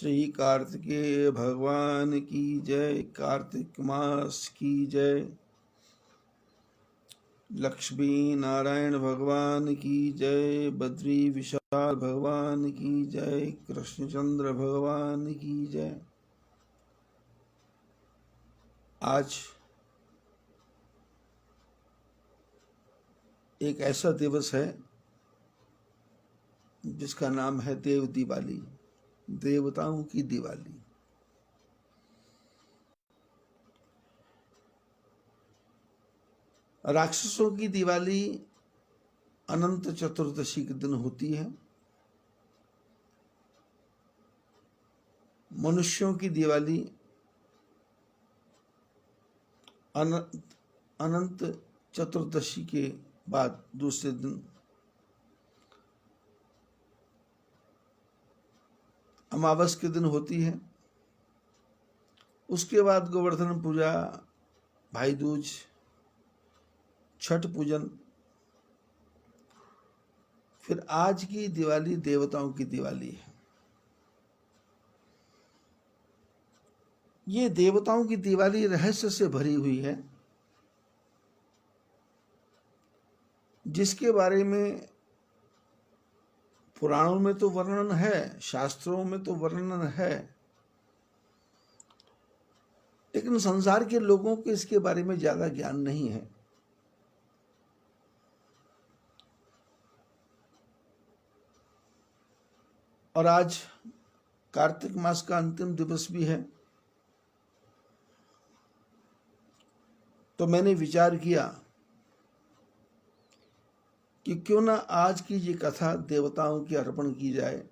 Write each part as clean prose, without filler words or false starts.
श्री कार्तिकेय भगवान की जय। कार्तिक मास की जय। लक्ष्मी नारायण भगवान की जय। बद्री विशाल भगवान की जय। कृष्णचंद्र भगवान की जय। आज एक ऐसा दिवस है जिसका नाम है देव दिवाली, देवताओं की दिवाली। राक्षसों की दिवाली अनंत चतुर्दशी के दिन होती है। मनुष्यों की दिवाली अनंत चतुर्दशी के बाद दूसरे दिन अमावस के दिन होती है। उसके बाद गोवर्धन पूजा, भाई दूज, छठ पूजन, फिर आज की दिवाली देवताओं की दिवाली है। ये देवताओं की दिवाली रहस्य से भरी हुई है, जिसके बारे में पुराणों में तो वर्णन है, शास्त्रों में तो वर्णन है, लेकिन संसार के लोगों को इसके बारे में ज्यादा ज्ञान नहीं है। और आज कार्तिक मास का अंतिम दिवस भी है, तो मैंने विचार किया कि क्यों ना आज की ये कथा देवताओं की अर्पण की जाए,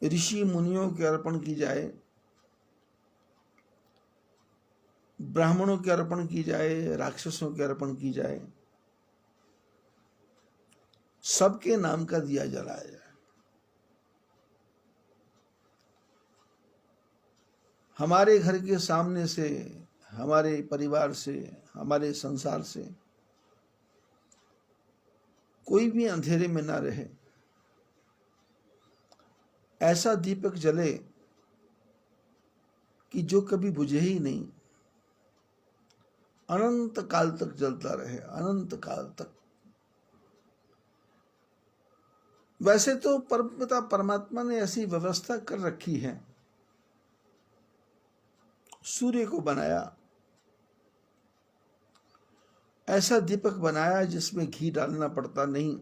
ऋषि मुनियों के अर्पण की जाए, ब्राह्मणों के अर्पण की जाए, राक्षसों के अर्पण की जाए, सबके नाम का दिया जलाया जाए। हमारे घर के सामने से, हमारे परिवार से, हमारे संसार से कोई भी अंधेरे में ना रहे, ऐसा दीपक जले कि जो कभी बुझे ही नहीं, अनंत काल तक जलता रहे, अनंत काल तक। वैसे तो परमपिता परमात्मा ने ऐसी व्यवस्था कर रखी है, सूर्य को बनाया, ऐसा दीपक बनाया जिसमें घी डालना पड़ता नहीं,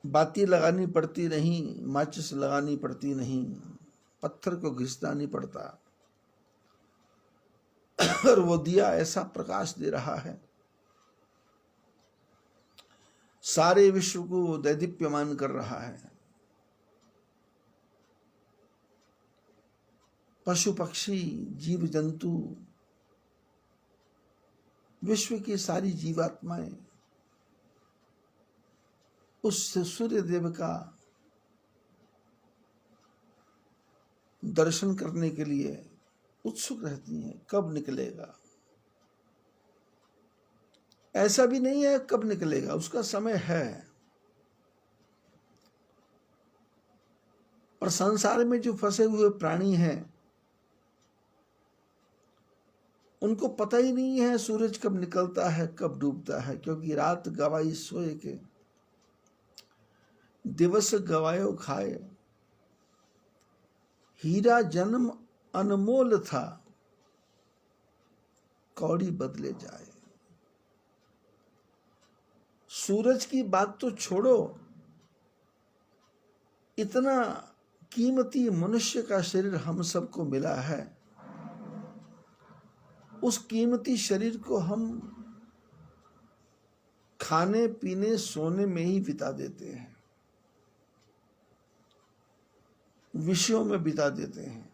बाती लगानी पड़ती नहीं, माचिस लगानी पड़ती नहीं, पत्थर को घिसना नहीं पड़ता, और वो दिया ऐसा प्रकाश दे रहा है, सारे विश्व को दैदीप्यमान कर रहा है। पशु पक्षी, जीव जंतु, विश्व की सारी जीवात्माएं उस सूर्य देव का दर्शन करने के लिए उत्सुक रहती हैं, कब निकलेगा। ऐसा भी नहीं है कब निकलेगा, उसका समय है। और संसार में जो फंसे हुए प्राणी हैं, उनको पता ही नहीं है सूरज कब निकलता है, कब डूबता है, क्योंकि रात गवाई सोए के, दिवस गवायो खाए, हीरा जन्म अनमोल था, कौड़ी बदले जाए। सूरज की बात तो छोड़ो, इतना कीमती मनुष्य का शरीर हम सबको मिला है, उस कीमती शरीर को हम खाने पीने सोने में ही बिता देते हैं, विषयों में बिता देते हैं,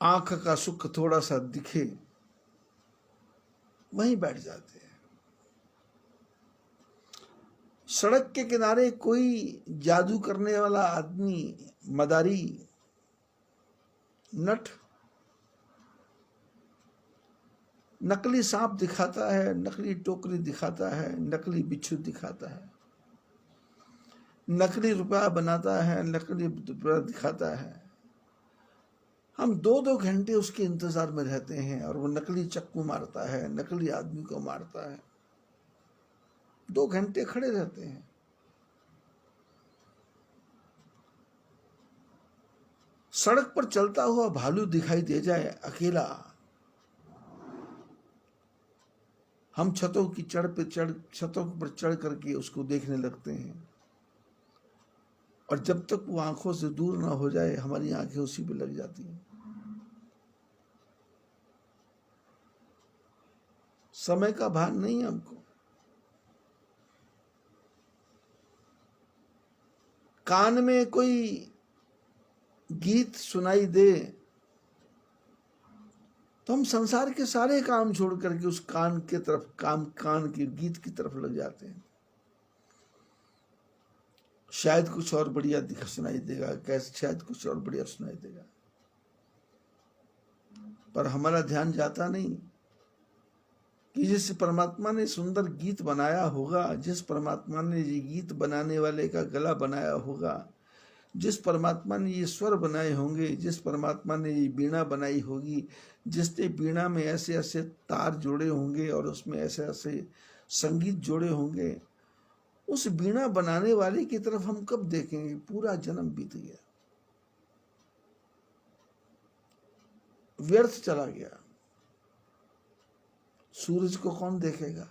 आंख का सुख थोड़ा सा दिखे वहीं बैठ जाते हैं। सड़क के किनारे कोई जादू करने वाला आदमी, मदारी, नट नकली सांप दिखाता है, नकली टोकरी दिखाता है, नकली बिच्छू दिखाता है, नकली रुपया बनाता है, नकली रुपया दिखाता है। हम 2-2 घंटे उसके इंतजार में रहते हैं और वो नकली चक्कू मारता है, नकली आदमी को मारता है। 2 घंटे खड़े रहते हैं। सड़क पर चलता हुआ भालू दिखाई दे जाए अकेला, हम छतों पर चढ़ करके उसको देखने लगते हैं, और जब तक वो आंखों से दूर ना हो जाए हमारी आंखें उसी पे लग जाती हैं। समय का भान नहीं है हमको। कान में कोई गीत सुनाई दे तो हम संसार के सारे काम छोड़ करके उस कान के गीत की तरफ लग जाते हैं। शायद कुछ और बढ़िया सुनाई देगा, कैसे शायद कुछ और बढ़िया सुनाई देगा, पर हमारा ध्यान जाता नहीं कि जिस परमात्मा ने सुंदर गीत बनाया होगा, जिस परमात्मा ने ये गीत बनाने वाले का गला बनाया होगा, जिस परमात्मा ने ये स्वर बनाए होंगे, जिस परमात्मा ने ये बीणा बनाई होगी, जिसने बीणा में ऐसे ऐसे तार जोड़े होंगे और उसमें ऐसे ऐसे संगीत जोड़े होंगे, उस बीणा बनाने वाले की तरफ हम कब देखेंगे? पूरा जन्म बीत गया, व्यर्थ चला गया। सूरज को कौन देखेगा?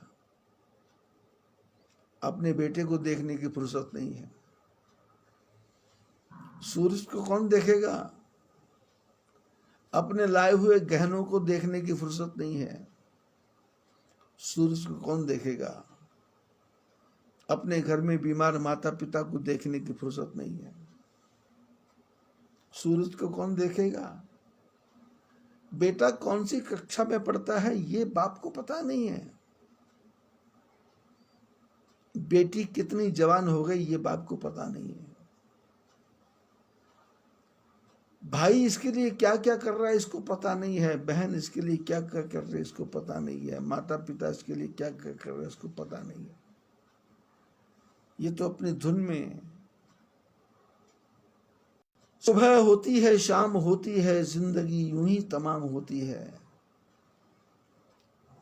अपने बेटे को देखने की फुर्सत नहीं है। सूरज को कौन देखेगा? अपने लाए हुए गहनों को देखने की फुर्सत नहीं है। सूरज को कौन देखेगा? अपने घर में बीमार माता पिता को देखने की फुर्सत नहीं है। सूरज को कौन देखेगा? बेटा कौन सी कक्षा में पढ़ता है ये बाप को पता नहीं है। बेटी कितनी जवान हो गई ये बाप को पता नहीं है। भाई इसके लिए क्या क्या कर रहा है इसको पता नहीं है। बहन इसके लिए क्या क्या कर रही है इसको पता नहीं है। माता पिता इसके लिए क्या क्या कर रहे हैं इसको पता नहीं है। ये तो अपनी धुन में, सुबह होती है शाम होती है, जिंदगी यूं ही तमाम होती है।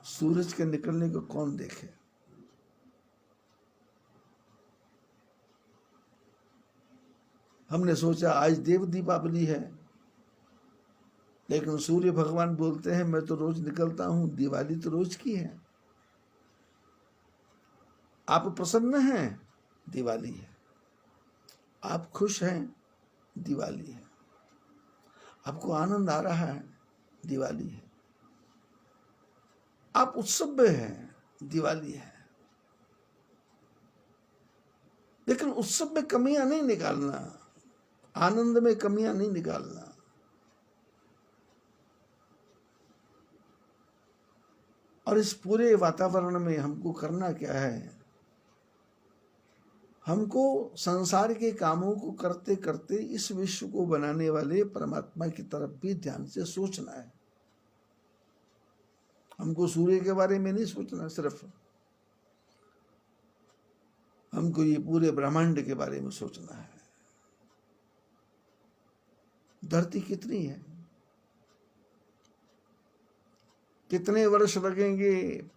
सूरज के निकलने को कौन देखे? हमने सोचा आज देव दीपावली है, लेकिन सूर्य भगवान बोलते हैं मैं तो रोज निकलता हूं, दिवाली तो रोज की है। आप प्रसन्न हैं, दिवाली है। आप खुश हैं, दिवाली है। आपको आनंद आ रहा है, दिवाली है। आप उत्सव में हैं, दिवाली है। लेकिन उत्सव में कमियां नहीं निकालना, आनंद में कमियां नहीं निकालना। और इस पूरे वातावरण में हमको करना क्या है? हमको संसार के कामों को करते करते इस विश्व को बनाने वाले परमात्मा की तरफ भी ध्यान से सोचना है। हमको सूर्य के बारे में नहीं सोचना सिर्फ, हमको ये पूरे ब्रह्मांड के बारे में सोचना है। धरती कितनी है, कितने वर्ष लगेंगे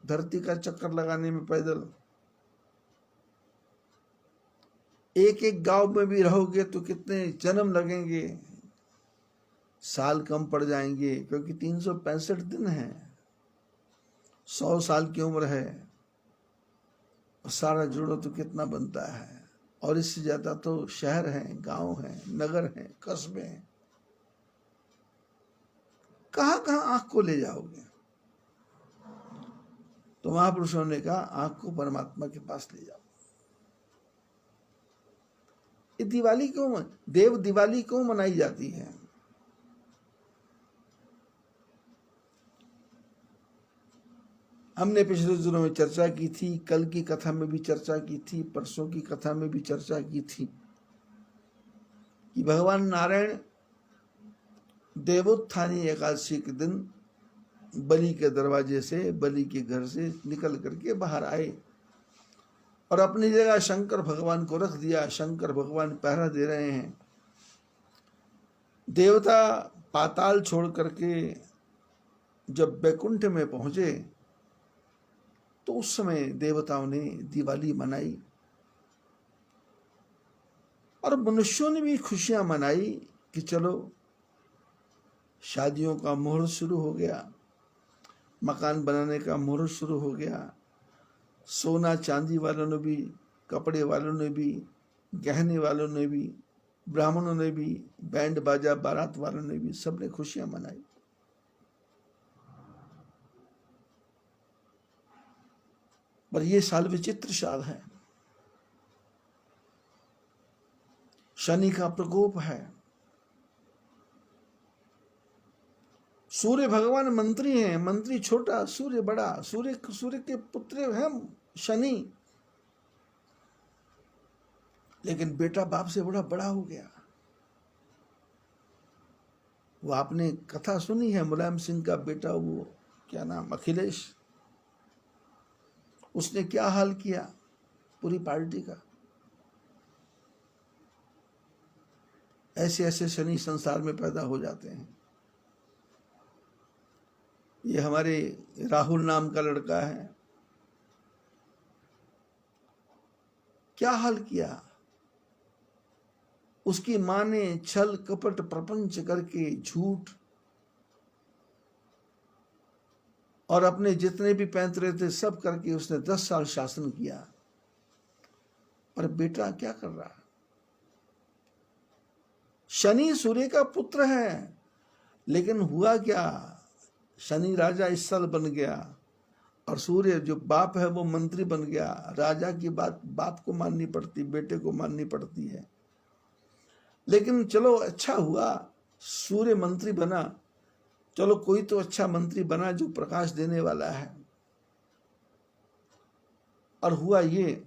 धरती का चक्कर लगाने में पैदल? एक एक गांव में भी रहोगे तो कितने जन्म लगेंगे? साल कम पड़ जाएंगे, क्योंकि 365 दिन है। 100 साल की उम्र है, और सारा जोड़ो तो कितना बनता है? और इससे ज्यादा तो शहर हैं, गांव हैं, नगर हैं, कस्बे हैं। कहां कहां आंख को ले जाओगे? तो महापुरुषों ने कहा आंख को परमात्मा के पास ले जाओ। ये दिवाली क्यों, देव दिवाली क्यों मनाई जाती है? हमने पिछले दिनों में चर्चा की थी, कल की कथा में भी चर्चा की थी, परसों की कथा में भी चर्चा की थी कि भगवान नारायण देवोत्थानी एकादशी के दिन बलि के दरवाजे से, बलि के घर से निकल करके बाहर आए और अपनी जगह शंकर भगवान को रख दिया। शंकर भगवान पहरा दे रहे हैं। देवता पाताल छोड़ करके जब वैकुंठ में पहुंचे तो उस समय देवताओं ने दिवाली मनाई और मनुष्यों ने भी खुशियां मनाई कि चलो शादियों का मुहूर्त शुरू हो गया, मकान बनाने का मुहूर्त शुरू हो गया। सोना चांदी वालों ने भी, कपड़े वालों ने भी, गहने वालों ने भी, ब्राह्मणों ने भी, बैंड बाजा बारात वालों ने भी, सबने खुशियां मनाई। पर यह साल विचित्र साल है। शनि का प्रकोप है। सूर्य भगवान मंत्री हैं, मंत्री छोटा, सूर्य बड़ा। सूर्य के पुत्र हैं शनि, लेकिन बेटा बाप से बड़ा हो गया। वो आपने कथा सुनी है, मुलायम सिंह का बेटा, वो क्या नाम, अखिलेश, उसने क्या हाल किया पूरी पार्टी का। ऐसे ऐसे शनि संसार में पैदा हो जाते हैं। ये हमारे राहुल नाम का लड़का है, क्या हाल किया। उसकी मां ने छल कपट प्रपंच करके, झूठ और अपने जितने भी पैंतरे थे सब करके उसने 10 साल शासन किया। पर बेटा क्या कर रहा। शनि सूर्य का पुत्र है, लेकिन हुआ क्या, शनि राजा इस साल बन गया और सूर्य जो बाप है वो मंत्री बन गया। राजा की बात बाप को माननी पड़ती, बेटे को माननी पड़ती है। लेकिन चलो अच्छा हुआ, सूर्य मंत्री बना। चलो कोई तो अच्छा मंत्री बना जो प्रकाश देने वाला है। और हुआ ये,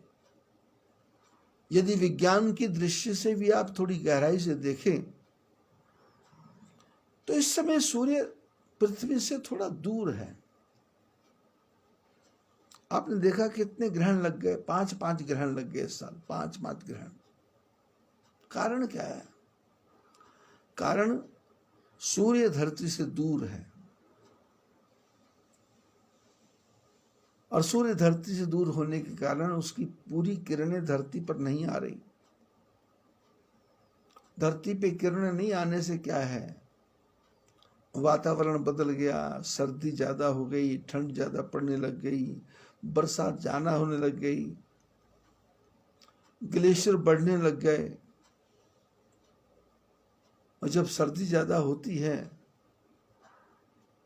यदि विज्ञान की दृष्टि से भी आप थोड़ी गहराई से देखें तो इस समय सूर्य पृथ्वी से थोड़ा दूर है। आपने देखा कितने ग्रहण लग गए, 5 ग्रहण लग गए इस साल, 5 ग्रहण। कारण क्या है? कारण सूर्य धरती से दूर है और सूर्य धरती से दूर होने के कारण उसकी पूरी किरणें धरती पर नहीं आ रही। धरती पे किरणें नहीं आने से क्या है, वातावरण बदल गया, सर्दी ज्यादा हो गई, ठंड ज्यादा पड़ने लग गई, बरसात जाना होने लग गई, ग्लेशियर बढ़ने लग गए। और जब सर्दी ज्यादा होती है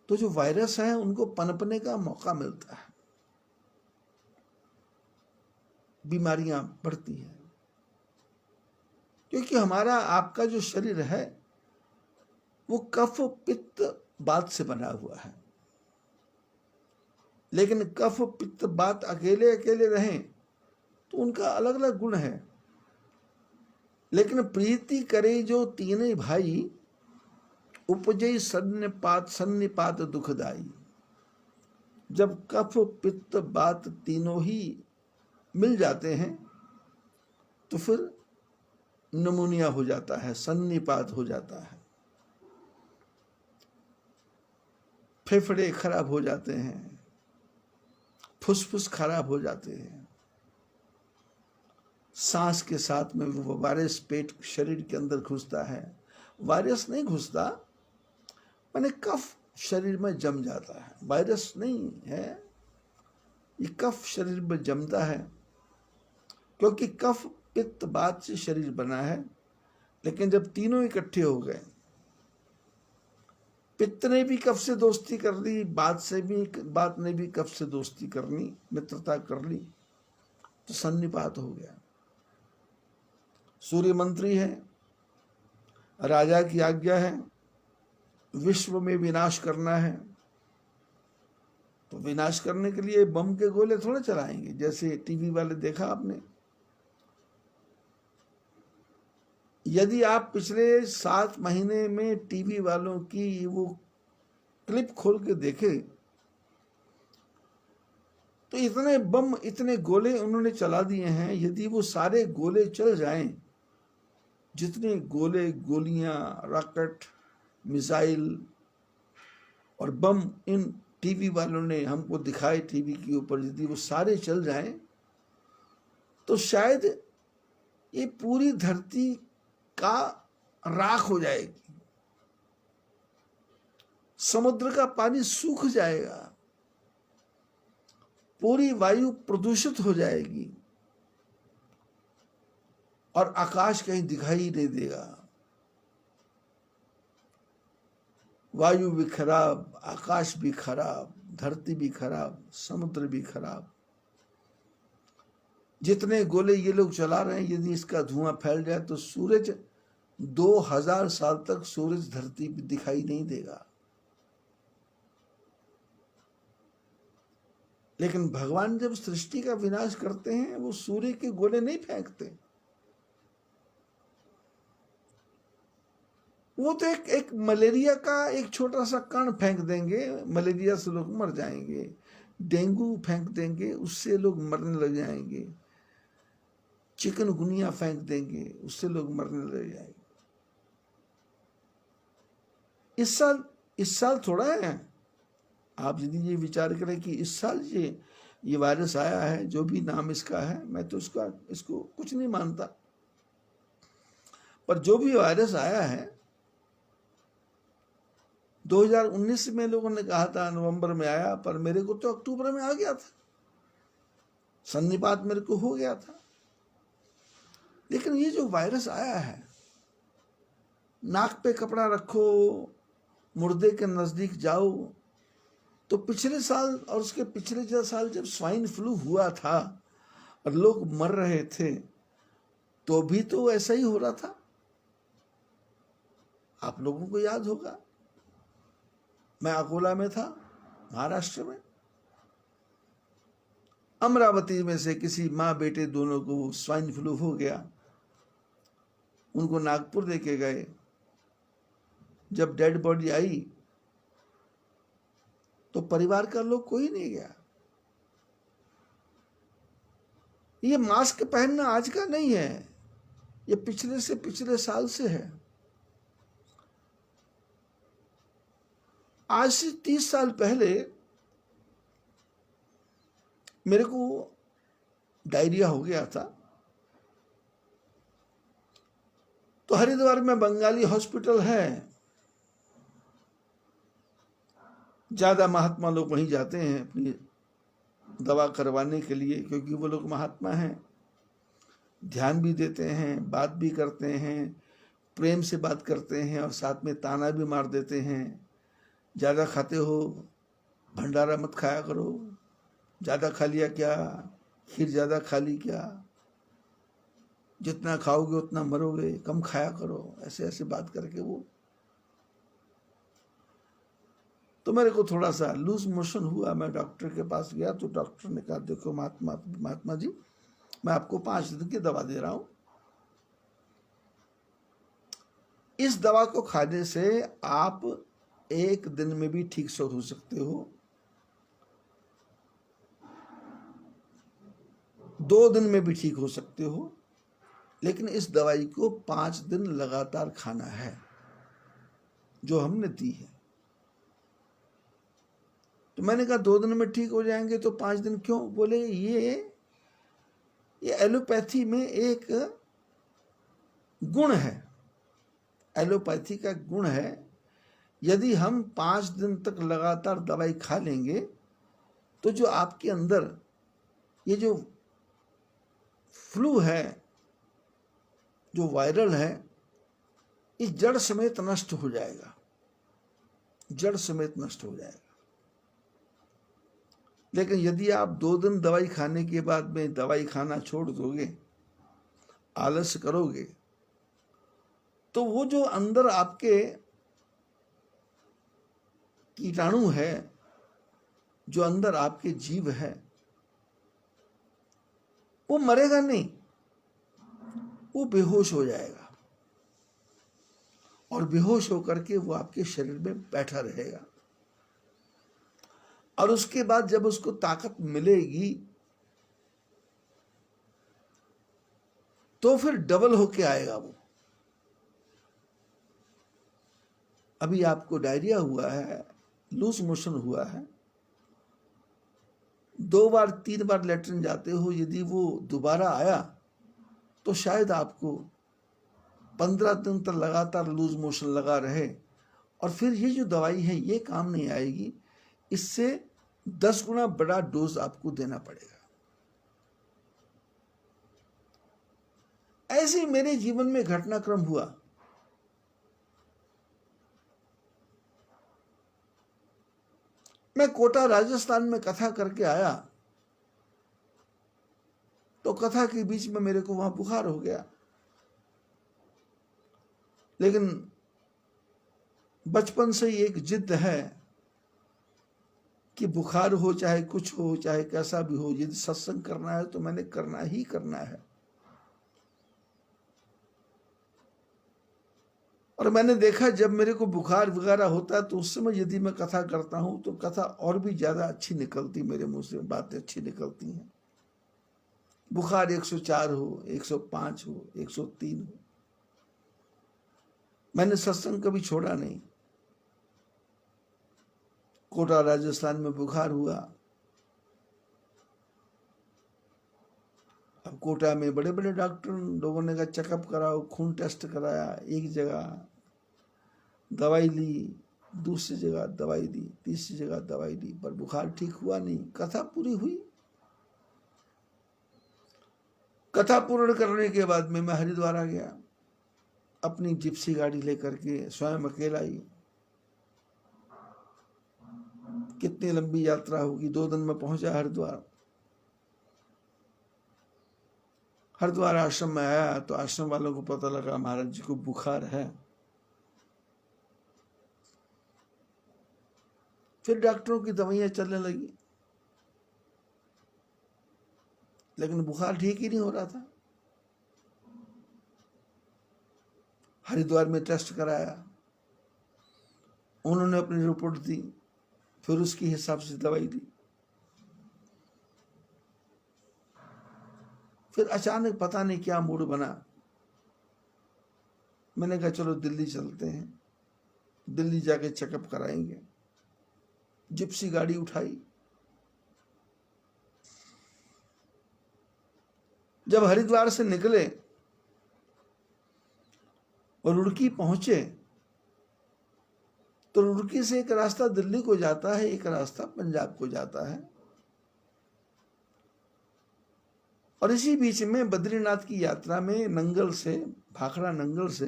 तो जो वायरस है उनको पनपने का मौका मिलता है, बीमारियां बढ़ती हैं। क्योंकि हमारा आपका जो शरीर है वो कफ पित्त बात से बना हुआ है। लेकिन कफ पित्त बात अकेले अकेले रहें तो उनका अलग अलग गुण है। लेकिन प्रीति करे जो तीनों भाई, उपजई सन्निपात दुखदाई। जब कफ पित्त बात तीनों ही मिल जाते हैं तो फिर निमोनिया हो जाता है, सन्निपात हो जाता है, फेफड़े खराब हो जाते हैं, फुसफुस खराब हो जाते हैं। सांस के साथ में वो वायरस पेट शरीर के अंदर घुसता है। वायरस नहीं घुसता, माने कफ शरीर में जम जाता है। वायरस नहीं है, ये कफ शरीर में जमता है। क्योंकि कफ पित्त बात से शरीर बना है। लेकिन जब तीनों इकट्ठे हो गए, पित्त ने भी कफ से दोस्ती कर ली, बात ने भी कफ से दोस्ती करनी, मित्रता कर ली, तो सन्निपात हो गया। सूर्य मंत्री है, राजा की आज्ञा है, विश्व में विनाश करना है, तो विनाश करने के लिए बम के गोले थोड़े चलाएंगे। जैसे टीवी वाले देखा आपने, यदि आप पिछले 7 महीने में टीवी वालों की वो क्लिप खोल के देखें तो इतने बम, इतने गोले उन्होंने चला दिए हैं। यदि वो सारे गोले चल जाएं, जितने गोले, गोलियां, रॉकेट, मिसाइल और बम इन टीवी वालों ने हमको दिखाए टीवी के ऊपर, यदि वो सारे चल जाएं तो शायद ये पूरी धरती का राख हो जाएगी, समुद्र का पानी सूख जाएगा, पूरी वायु प्रदूषित हो जाएगी और आकाश कहीं दिखाई नहीं देगा। वायु भी खराब, आकाश भी खराब, धरती भी खराब, समुद्र भी खराब। जितने गोले ये लोग चला रहे हैं, यदि इसका धुआं फैल जाए तो सूरज 2000 साल तक सूरज धरती पे दिखाई नहीं देगा। लेकिन भगवान जब सृष्टि का विनाश करते हैं, वो सूर्य के गोले नहीं फेंकते, वो तो एक मलेरिया का एक छोटा सा कण फेंक देंगे, मलेरिया से लोग मर जाएंगे। डेंगू फेंक देंगे, उससे लोग मरने लग जाएंगे। चिकनगुनिया फेंक देंगे, उससे लोग मरने लग जाएंगे। इस साल थोड़ा है। आप यदि ये विचार करें कि इस साल ये वायरस आया है, जो भी नाम इसका है, मैं तो इसको कुछ नहीं मानता, पर जो भी वायरस आया है 2019 में लोगों ने कहा था नवंबर में आया, पर मेरे को तो अक्टूबर में आ गया था, सन्निपात मेरे को हो गया था। लेकिन ये जो वायरस आया है, नाक पे कपड़ा रखो, मुर्दे के नजदीक जाओ, तो पिछले साल और उसके पिछले साल जब स्वाइन फ्लू हुआ था और लोग मर रहे थे, तो भी तो ऐसा ही हो रहा था। आप लोगों को याद होगा, मैं अकोला में था, महाराष्ट्र में। अमरावती में से किसी माँ बेटे दोनों को स्वाइन फ्लू हो गया, उनको नागपुर लेके गए। जब डेड बॉडी आई तो परिवार का लोग कोई नहीं गया। ये मास्क पहनना आज का नहीं है, ये पिछले साल से है। आज से 30 साल पहले मेरे को डायरिया हो गया था, तो हरिद्वार में बंगाली हॉस्पिटल है, ज्यादा महात्मा लोग वहीं जाते हैं अपनी दवा करवाने के लिए, क्योंकि वो लोग महात्मा हैं, ध्यान भी देते हैं, बात भी करते हैं, प्रेम से बात करते हैं और साथ में ताना भी मार देते हैं। ज़्यादा खाते हो, भंडारा मत खाया करो, ज़्यादा खा लिया क्या, खीर ज़्यादा खा ली क्या, जितना खाओगे उतना मरोगे, कम खाया करो, ऐसे ऐसे बात करके वो। तो मेरे को थोड़ा सा लूज मोशन हुआ, मैं डॉक्टर के पास गया तो डॉक्टर ने कहा, देखो महात्मा जी, मैं आपको 5 दिन की दवा दे रहा हूं, इस दवा को खाने से आप 1 दिन में भी ठीक से हो सकते हो, 2 दिन में भी ठीक हो सकते हो, लेकिन इस दवाई को 5 दिन लगातार खाना है, जो हमने दी है। तो मैंने कहा 2 दिन में ठीक हो जाएंगे तो 5 दिन क्यों? बोले ये एलोपैथी में एक गुण है, एलोपैथी का गुण है, यदि हम 5 दिन तक लगातार दवाई खा लेंगे तो जो आपके अंदर ये जो फ्लू है, जो वायरल है, इस जड़ समेत नष्ट हो जाएगा, जड़ समेत नष्ट हो जाएगा। लेकिन यदि आप 2 दिन दवाई खाने के बाद में दवाई खाना छोड़ दोगे, आलस करोगे, तो वो जो अंदर आपके कीटाणु है, जो अंदर आपके जीव है, वो मरेगा नहीं, वो बेहोश हो जाएगा और बेहोश होकर के वो आपके शरीर में बैठा रहेगा। और उसके बाद जब उसको ताकत मिलेगी तो फिर डबल होके आएगा वो। अभी आपको डायरिया हुआ है, लूज मोशन हुआ है, 2 बार 3 बार लेटरिन जाते हो, यदि वो दोबारा आया तो शायद आपको 15 दिन तक लगातार लूज मोशन लगा रहे, और फिर ये जो दवाई है ये काम नहीं आएगी, इससे 10 गुना बड़ा डोज आपको देना पड़ेगा। ऐसे मेरे जीवन में घटनाक्रम हुआ। मैं कोटा राजस्थान में कथा करके आया तो कथा के बीच में मेरे को वहां बुखार हो गया, लेकिन बचपन से ही एक जिद है कि बुखार हो चाहे कुछ हो चाहे कैसा भी हो, यदि सत्संग करना है तो मैंने करना ही करना है। और मैंने देखा जब मेरे को बुखार वगैरह होता है तो उस समय यदि मैं कथा करता हूं तो कथा और भी ज्यादा अच्छी निकलती, मेरे मुंह से बातें अच्छी निकलती हैं। बुखार 104 हो, 105 हो, 103 हो, मैंने सत्संग कभी छोड़ा नहीं। कोटा राजस्थान में बुखार हुआ। अब कोटा में बड़े बड़े डॉक्टर लोगों ने कहा चेकअप कराओ, खून टेस्ट कराया, एक जगह दवाई ली, दूसरी जगह दवाई दी, तीसरी जगह दवाई दी, पर बुखार ठीक हुआ नहीं। कथा पूरी हुई। कथा पूर्ण करने के बाद में मैं हरिद्वार आ गया, अपनी जिप्सी गाड़ी लेकर के, स्वयं अकेला ही। कितनी लंबी यात्रा होगी, 2 दिन में पहुंचा हरिद्वार। हरिद्वार आश्रम में आया तो आश्रम वालों को पता लगा महाराज जी को बुखार है। फिर डॉक्टरों की दवाइयां चलने लगी, लेकिन बुखार ठीक ही नहीं हो रहा था। हरिद्वार में टेस्ट कराया, उन्होंने अपनी रिपोर्ट दी, फिर उसके हिसाब से दवाई दी। फिर अचानक पता नहीं क्या मूड बना, मैंने कहा चलो दिल्ली चलते हैं, दिल्ली जाके चेकअप कराएंगे। जिप्सी गाड़ी उठाई। जब हरिद्वार से निकले और रुड़की पहुंचे तो रुड़की से एक रास्ता दिल्ली को जाता है, एक रास्ता पंजाब को जाता है, और इसी बीच में बद्रीनाथ की यात्रा में नंगल से, भाखड़ा नंगल से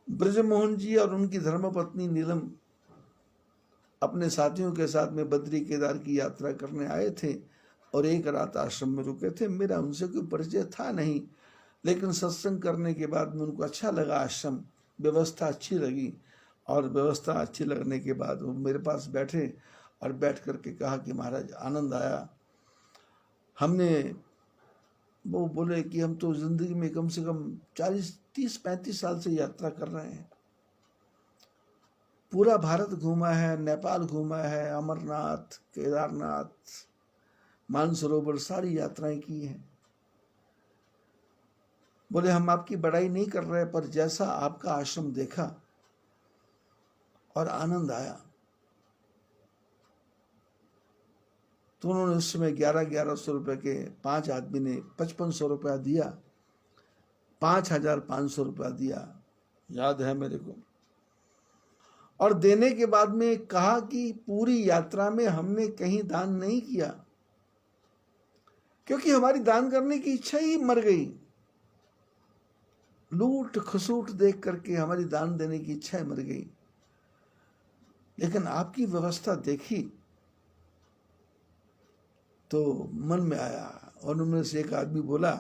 ब्रजमोहन जी और उनकी धर्मपत्नी नीलम अपने साथियों के साथ में बद्री केदार की यात्रा करने आए थे और एक रात आश्रम में रुके थे। मेरा उनसे कोई परिचय था नहीं, लेकिन सत्संग करने के बाद में उनको अच्छा लगा, आश्रम व्यवस्था अच्छी लगी, और व्यवस्था अच्छी लगने के बाद वो मेरे पास बैठे और बैठ करके कहा कि महाराज आनंद आया। हमने, वो बोले कि हम तो जिंदगी में कम से कम 40, 30, 35 साल से यात्रा कर रहे हैं, पूरा भारत घूमा है, नेपाल घूमा है, अमरनाथ, केदारनाथ, मानसरोवर, सारी यात्राएं की हैं। बोले हम आपकी बड़ाई नहीं कर रहे, पर जैसा आपका आश्रम देखा और आनंद आया, तो उन्होंने उस समय 1100 रुपए के 5 आदमी ने 5500 रुपया दिया, 5500 रुपया दिया, याद है मेरे को। और देने के बाद में कहा कि पूरी यात्रा में हमने कहीं दान नहीं किया, क्योंकि हमारी दान करने की इच्छा ही मर गई। लूट खसूट देख करके हमारी दान देने की इच्छा ही मर गई। लेकिन आपकी व्यवस्था देखी तो मन में आया, और उनमें से एक आदमी बोला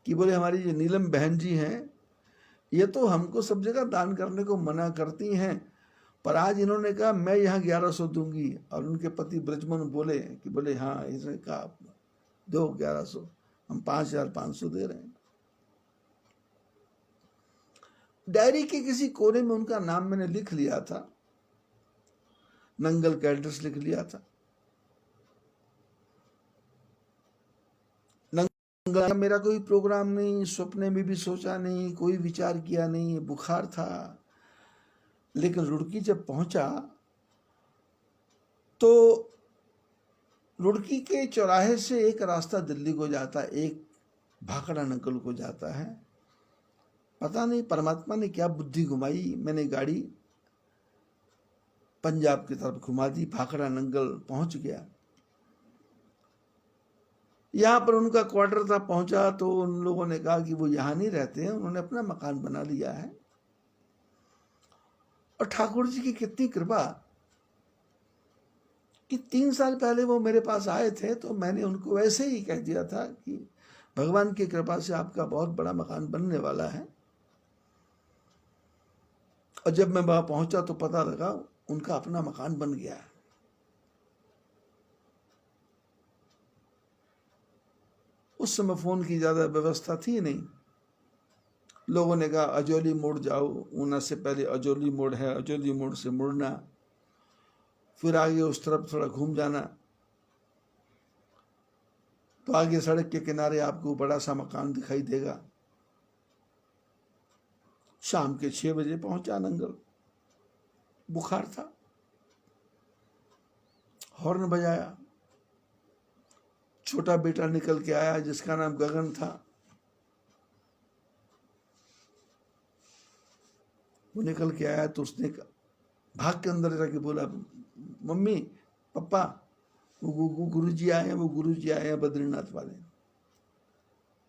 कि बोले हमारी जो नीलम बहन जी हैं, ये तो हमको सब जगह दान करने को मना करती हैं, पर आज इन्होंने कहा मैं यहाँ 1100 दूंगी। और उनके पति ब्रजमोहन बोले कि बोले हाँ, इसने कहा दो 1100, हम 5500 दे रहे हैं। डायरी के किसी कोने में उनका नाम मैंने लिख लिया था, नंगल का एड्रेस लिख लिया था। नंगल का मेरा कोई प्रोग्राम नहीं, सपने में भी सोचा नहीं, कोई विचार किया नहीं, बुखार था। लेकिन रुड़की जब पहुंचा तो रुड़की के चौराहे से एक रास्ता दिल्ली को जाता है, एक भाखड़ा नंगल को जाता है। पता नहीं परमात्मा ने क्या बुद्धि घुमाई, मैंने गाड़ी पंजाब की तरफ घुमा दी, भाखड़ा नंगल पहुंच गया। यहाँ पर उनका क्वार्टर था, पहुंचा तो उन लोगों ने कहा कि वो यहाँ नहीं रहते हैं, उन्होंने अपना मकान बना लिया है। और ठाकुर जी की कितनी कृपा कि 3 साल पहले वो मेरे पास आए थे, तो मैंने उनको वैसे ही कह दिया था कि भगवान की कृपा से आपका बहुत बड़ा मकान बनने वाला है। और जब मैं वहां पहुंचा तो पता लगा उनका अपना मकान बन गया है। उस समय फोन की ज्यादा व्यवस्था थी नहीं। लोगों ने कहा अजोली मोड़ जाओ, ऊना से पहले अजोली मोड़ है, अजोली मोड़ से मुड़ना, फिर आगे उस तरफ थोड़ा घूम जाना, तो आगे सड़क के किनारे आपको बड़ा सा मकान दिखाई देगा। शाम के 6 बजे पहुंचा नंगल। बुखार था, हॉर्न बजाया, छोटा बेटा निकल के आया जिसका नाम गगन था। वो निकल के आया तो उसने भाग के अंदर जाके बोला, मम्मी पापा वो गुरुजी आए हैं, वो गुरुजी आए हैं बद्रीनाथ वाले।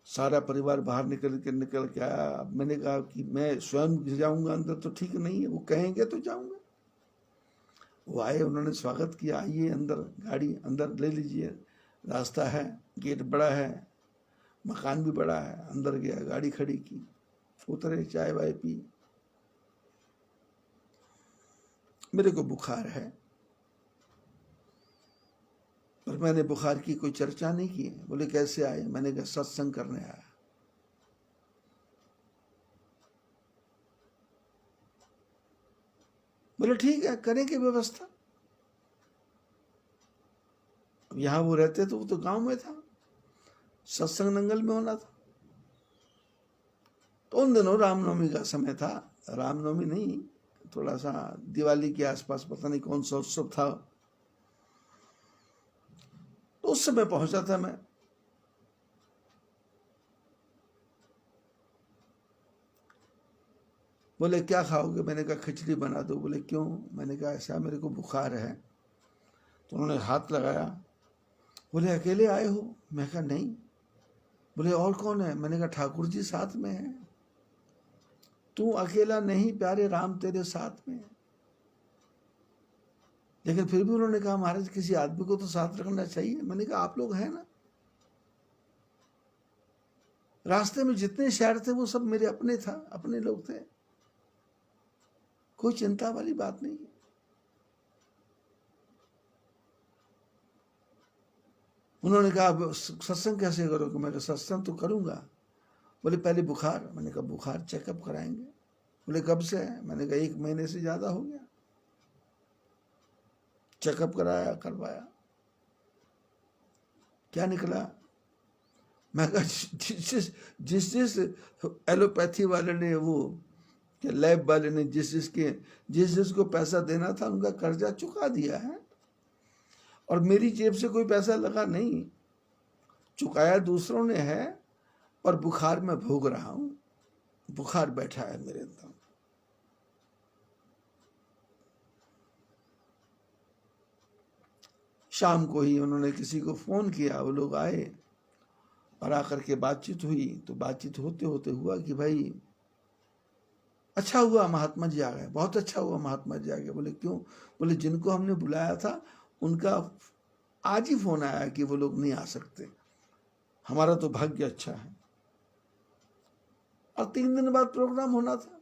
सारा परिवार बाहर निकल के आया। मैंने कहा कि मैं स्वयं जाऊंगा अंदर तो ठीक नहीं है, वो कहेंगे तो जाऊंगा। वो आए, उन्होंने स्वागत किया, आइए अंदर, गाड़ी अंदर ले लीजिए, रास्ता है, गेट बड़ा है, मकान भी बड़ा है। अंदर गया, गाड़ी खड़ी की, उतरे, चाय वाय पी। मेरे को बुखार है, पर मैंने बुखार की कोई चर्चा नहीं की। बोले कैसे आए? मैंने कहा सत्संग करने आया। बोले ठीक है, करेंगे व्यवस्था। यहां वो रहते तो वो तो गांव में था, सत्संग नंगल में होना था। तो उन दिनों रामनवमी का समय था, रामनवमी नहीं, थोड़ा सा दिवाली के आसपास, पता नहीं कौन सा उत्सव था। तो उस समय पहुंचा था मैं। बोले क्या खाओगे? मैंने कहा खिचड़ी बना दो। बोले क्यों? मैंने कहा ऐसा, मेरे को बुखार है। तो उन्होंने हाथ लगाया। बोले अकेले आए हो? मैं कहा नहीं। बोले और कौन है? मैंने कहा ठाकुर जी साथ में है। तू अकेला नहीं, प्यारे राम तेरे साथ में है। लेकिन फिर भी उन्होंने कहा महाराज किसी आदमी को तो साथ रखना चाहिए। मैंने कहा आप लोग हैं ना। रास्ते में जितने शहर थे वो सब मेरे अपने था, अपने लोग थे, कोई चिंता वाली बात नहीं है। उन्होंने कहा सत्संग कैसे करोगे? मैं कहा सत्संग तो करूंगा। बोले पहले बुखार। मैंने कहा बुखार चेकअप कराएंगे। बोले कब से है? मैंने कहा 1 महीने से ज्यादा हो गया। चेकअप कराया, करवाया, क्या निकला? मैं कहा जिस जिस एलोपैथी वाले ने, वो क्या लैब वाले ने, जिस जिसको पैसा देना था उनका कर्जा चुका दिया है। और मेरी जेब से कोई पैसा लगा नहीं, चुकाया दूसरों ने है। और बुखार में भोग रहा हूं, बुखार बैठा है मेरे अंदर। शाम को ही उन्होंने किसी को फोन किया, वो लोग आए और आकर के बातचीत हुई। तो बातचीत होते होते हुआ कि भाई अच्छा हुआ महात्मा जी आ गए, बहुत अच्छा हुआ महात्मा जी आ गए। बोले क्यों? बोले जिनको हमने बुलाया था उनका आज ही फोन आया कि वो लोग नहीं आ सकते। हमारा तो भाग्य अच्छा है। और 3 दिन बाद प्रोग्राम होना था।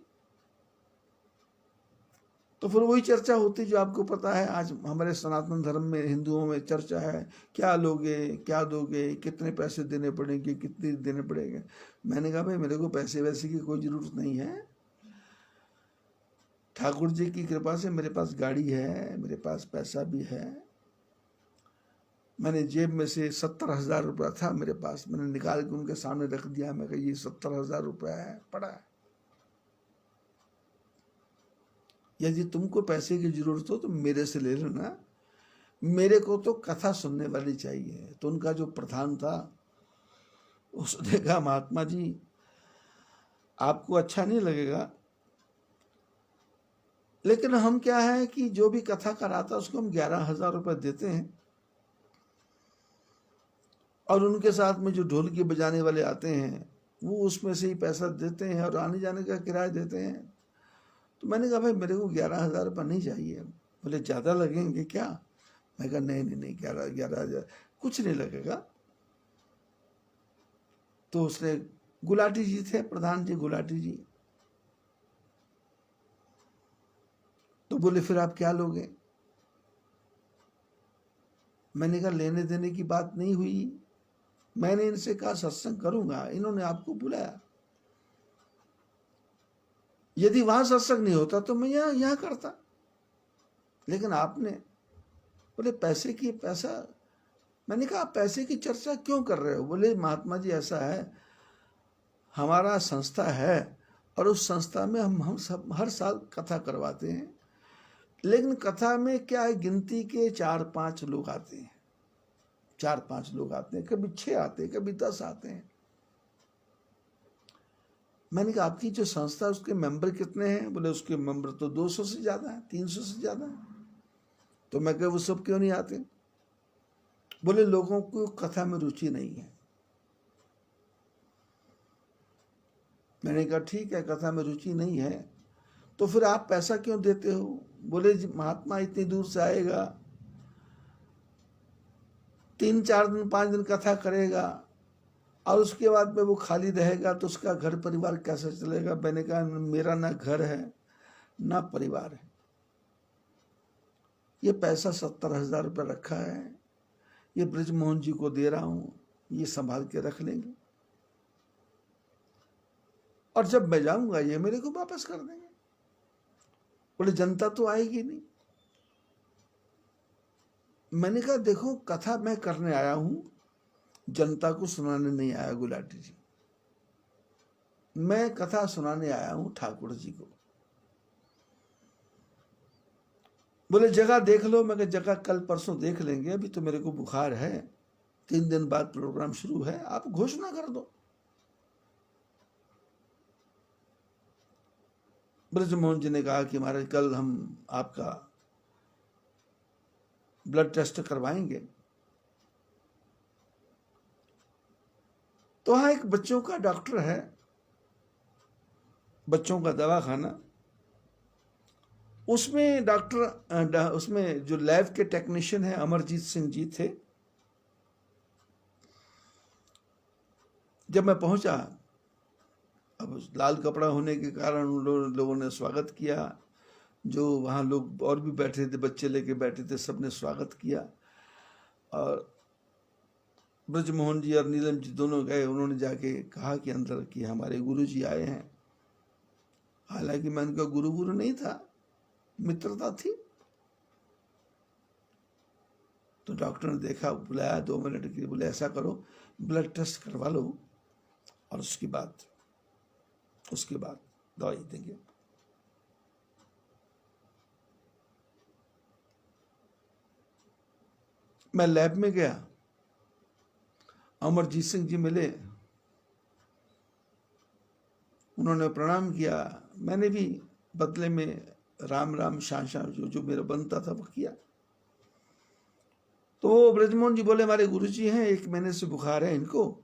तो फिर वही चर्चा होती जो आपको पता है आज हमारे सनातन धर्म में, हिंदुओं में चर्चा है, क्या लोगे, क्या दोगे, कितने पैसे देने पड़ेंगे, कितने देने पड़ेंगे। मैंने कहा भाई मेरे को पैसे वैसे की कोई जरूरत नहीं है, ठाकुर जी की कृपा से मेरे पास गाड़ी है, मेरे पास पैसा भी है। मैंने जेब में से 70,000 रुपया था मेरे पास, मैंने निकाल के उनके सामने रख दिया। मैं कहा ये 70,000 रुपया है, पड़ा है। यदि तुमको पैसे की जरूरत हो तो मेरे से ले लेना, मेरे को तो कथा सुनने वाली चाहिए। तो उनका जो प्रधान था उसने कहा महात्मा जी आपको अच्छा नहीं लगेगा, लेकिन हम क्या है कि जो भी कथा कराता उसको हम 11,000 रुपये देते हैं, और उनके साथ में जो ढोलकी बजाने वाले आते हैं वो उसमें से ही पैसा देते हैं और आने जाने का किराया देते हैं। तो मैंने कहा भाई मेरे को 11,000 रुपये नहीं चाहिए। बोले ज़्यादा लगेंगे क्या? मैं कहा नहीं नहीं नहीं, 11,000 कुछ नहीं लगेगा। तो उसने, गुलाटी जी थे प्रधान जी, गुलाटी जी, तो बोले फिर आप क्या लोगे? मैंने कहा लेने देने की बात नहीं हुई, मैंने इनसे कहा सत्संग करूंगा, इन्होंने आपको बुलाया। यदि वहां सत्संग नहीं होता तो मैं यहाँ करता, लेकिन आपने, बोले पैसे की पैसा। मैंने कहा आप पैसे की चर्चा क्यों कर रहे हो? बोले महात्मा जी ऐसा है, हमारा संस्था है और उस संस्था में हम सब हर साल कथा करवाते हैं, लेकिन कथा में क्या है, गिनती के 4-5 लोग आते हैं, 4-5 लोग आते हैं, कभी 6 आते हैं, कभी 10 आते हैं। मैंने कहा आपकी जो संस्था है उसके मेंबर कितने हैं? बोले उसके मेंबर तो 200 से ज़्यादा है, 300 से ज़्यादा है। तो मैं कहा वो सब क्यों नहीं आते? बोले लोगों को कथा में रुचि नहीं है। मैंने कहा ठीक है, कथा में रुचि नहीं है तो फिर आप पैसा क्यों देते हो? बोले महात्मा इतनी दूर से आएगा, 3-4 दिन 5 दिन कथा करेगा और उसके बाद में वो खाली रहेगा तो उसका घर परिवार कैसे चलेगा? मैंने कहा मेरा ना घर है ना परिवार है, ये पैसा 70,000 रुपये रखा है, ये ब्रजमोहन जी को दे रहा हूँ, ये संभाल के रख लेंगे और जब मैं जाऊंगा ये मेरे को वापस कर देंगे। बोले जनता तो आएगी नहीं। मैंने कहा देखो कथा मैं करने आया हूं, जनता को सुनाने नहीं आया गुलाटी जी, मैं कथा सुनाने आया हूं ठाकुर जी को। बोले जगह देख लो। मैं कहा जगह कल परसों देख लेंगे, अभी तो मेरे को बुखार है, 3 दिन बाद प्रोग्राम शुरू है, आप घोषणा कर दो। ब्रजमोहन जी ने कहा कि महाराज कल हम आपका ब्लड टेस्ट करवाएंगे। तो हाँ एक बच्चों का डॉक्टर है, बच्चों का दवाखाना, उसमें डॉक्टर, उसमें जो लैब के टेक्नीशियन है अमरजीत सिंह जी थे। जब मैं पहुंचा, अब लाल कपड़ा होने के कारण उन लोगों ने स्वागत किया, जो वहाँ लोग और भी बैठे थे, बच्चे लेके बैठे थे, सबने स्वागत किया। और ब्रजमोहन जी और नीलम जी दोनों गए, उन्होंने जाके कहा कि अंदर कि हमारे गुरु जी आए हैं। हालांकि मैं उनका गुरु नहीं था, मित्रता थी। तो डॉक्टर ने देखा, बुलाया 2 मिनट के लिए, बोले ऐसा करो ब्लड टेस्ट करवा लो और उसके बाद दवाई देंगे। मैं लैब में गया, अमरजीत सिंह जी मिले, उन्होंने प्रणाम किया, मैंने भी बदले में राम राम शान जो मेरा बनता था वो किया। तो ब्रजमोहन जी बोले हमारे गुरुजी हैं, 1 महीने से बुखार है इनको,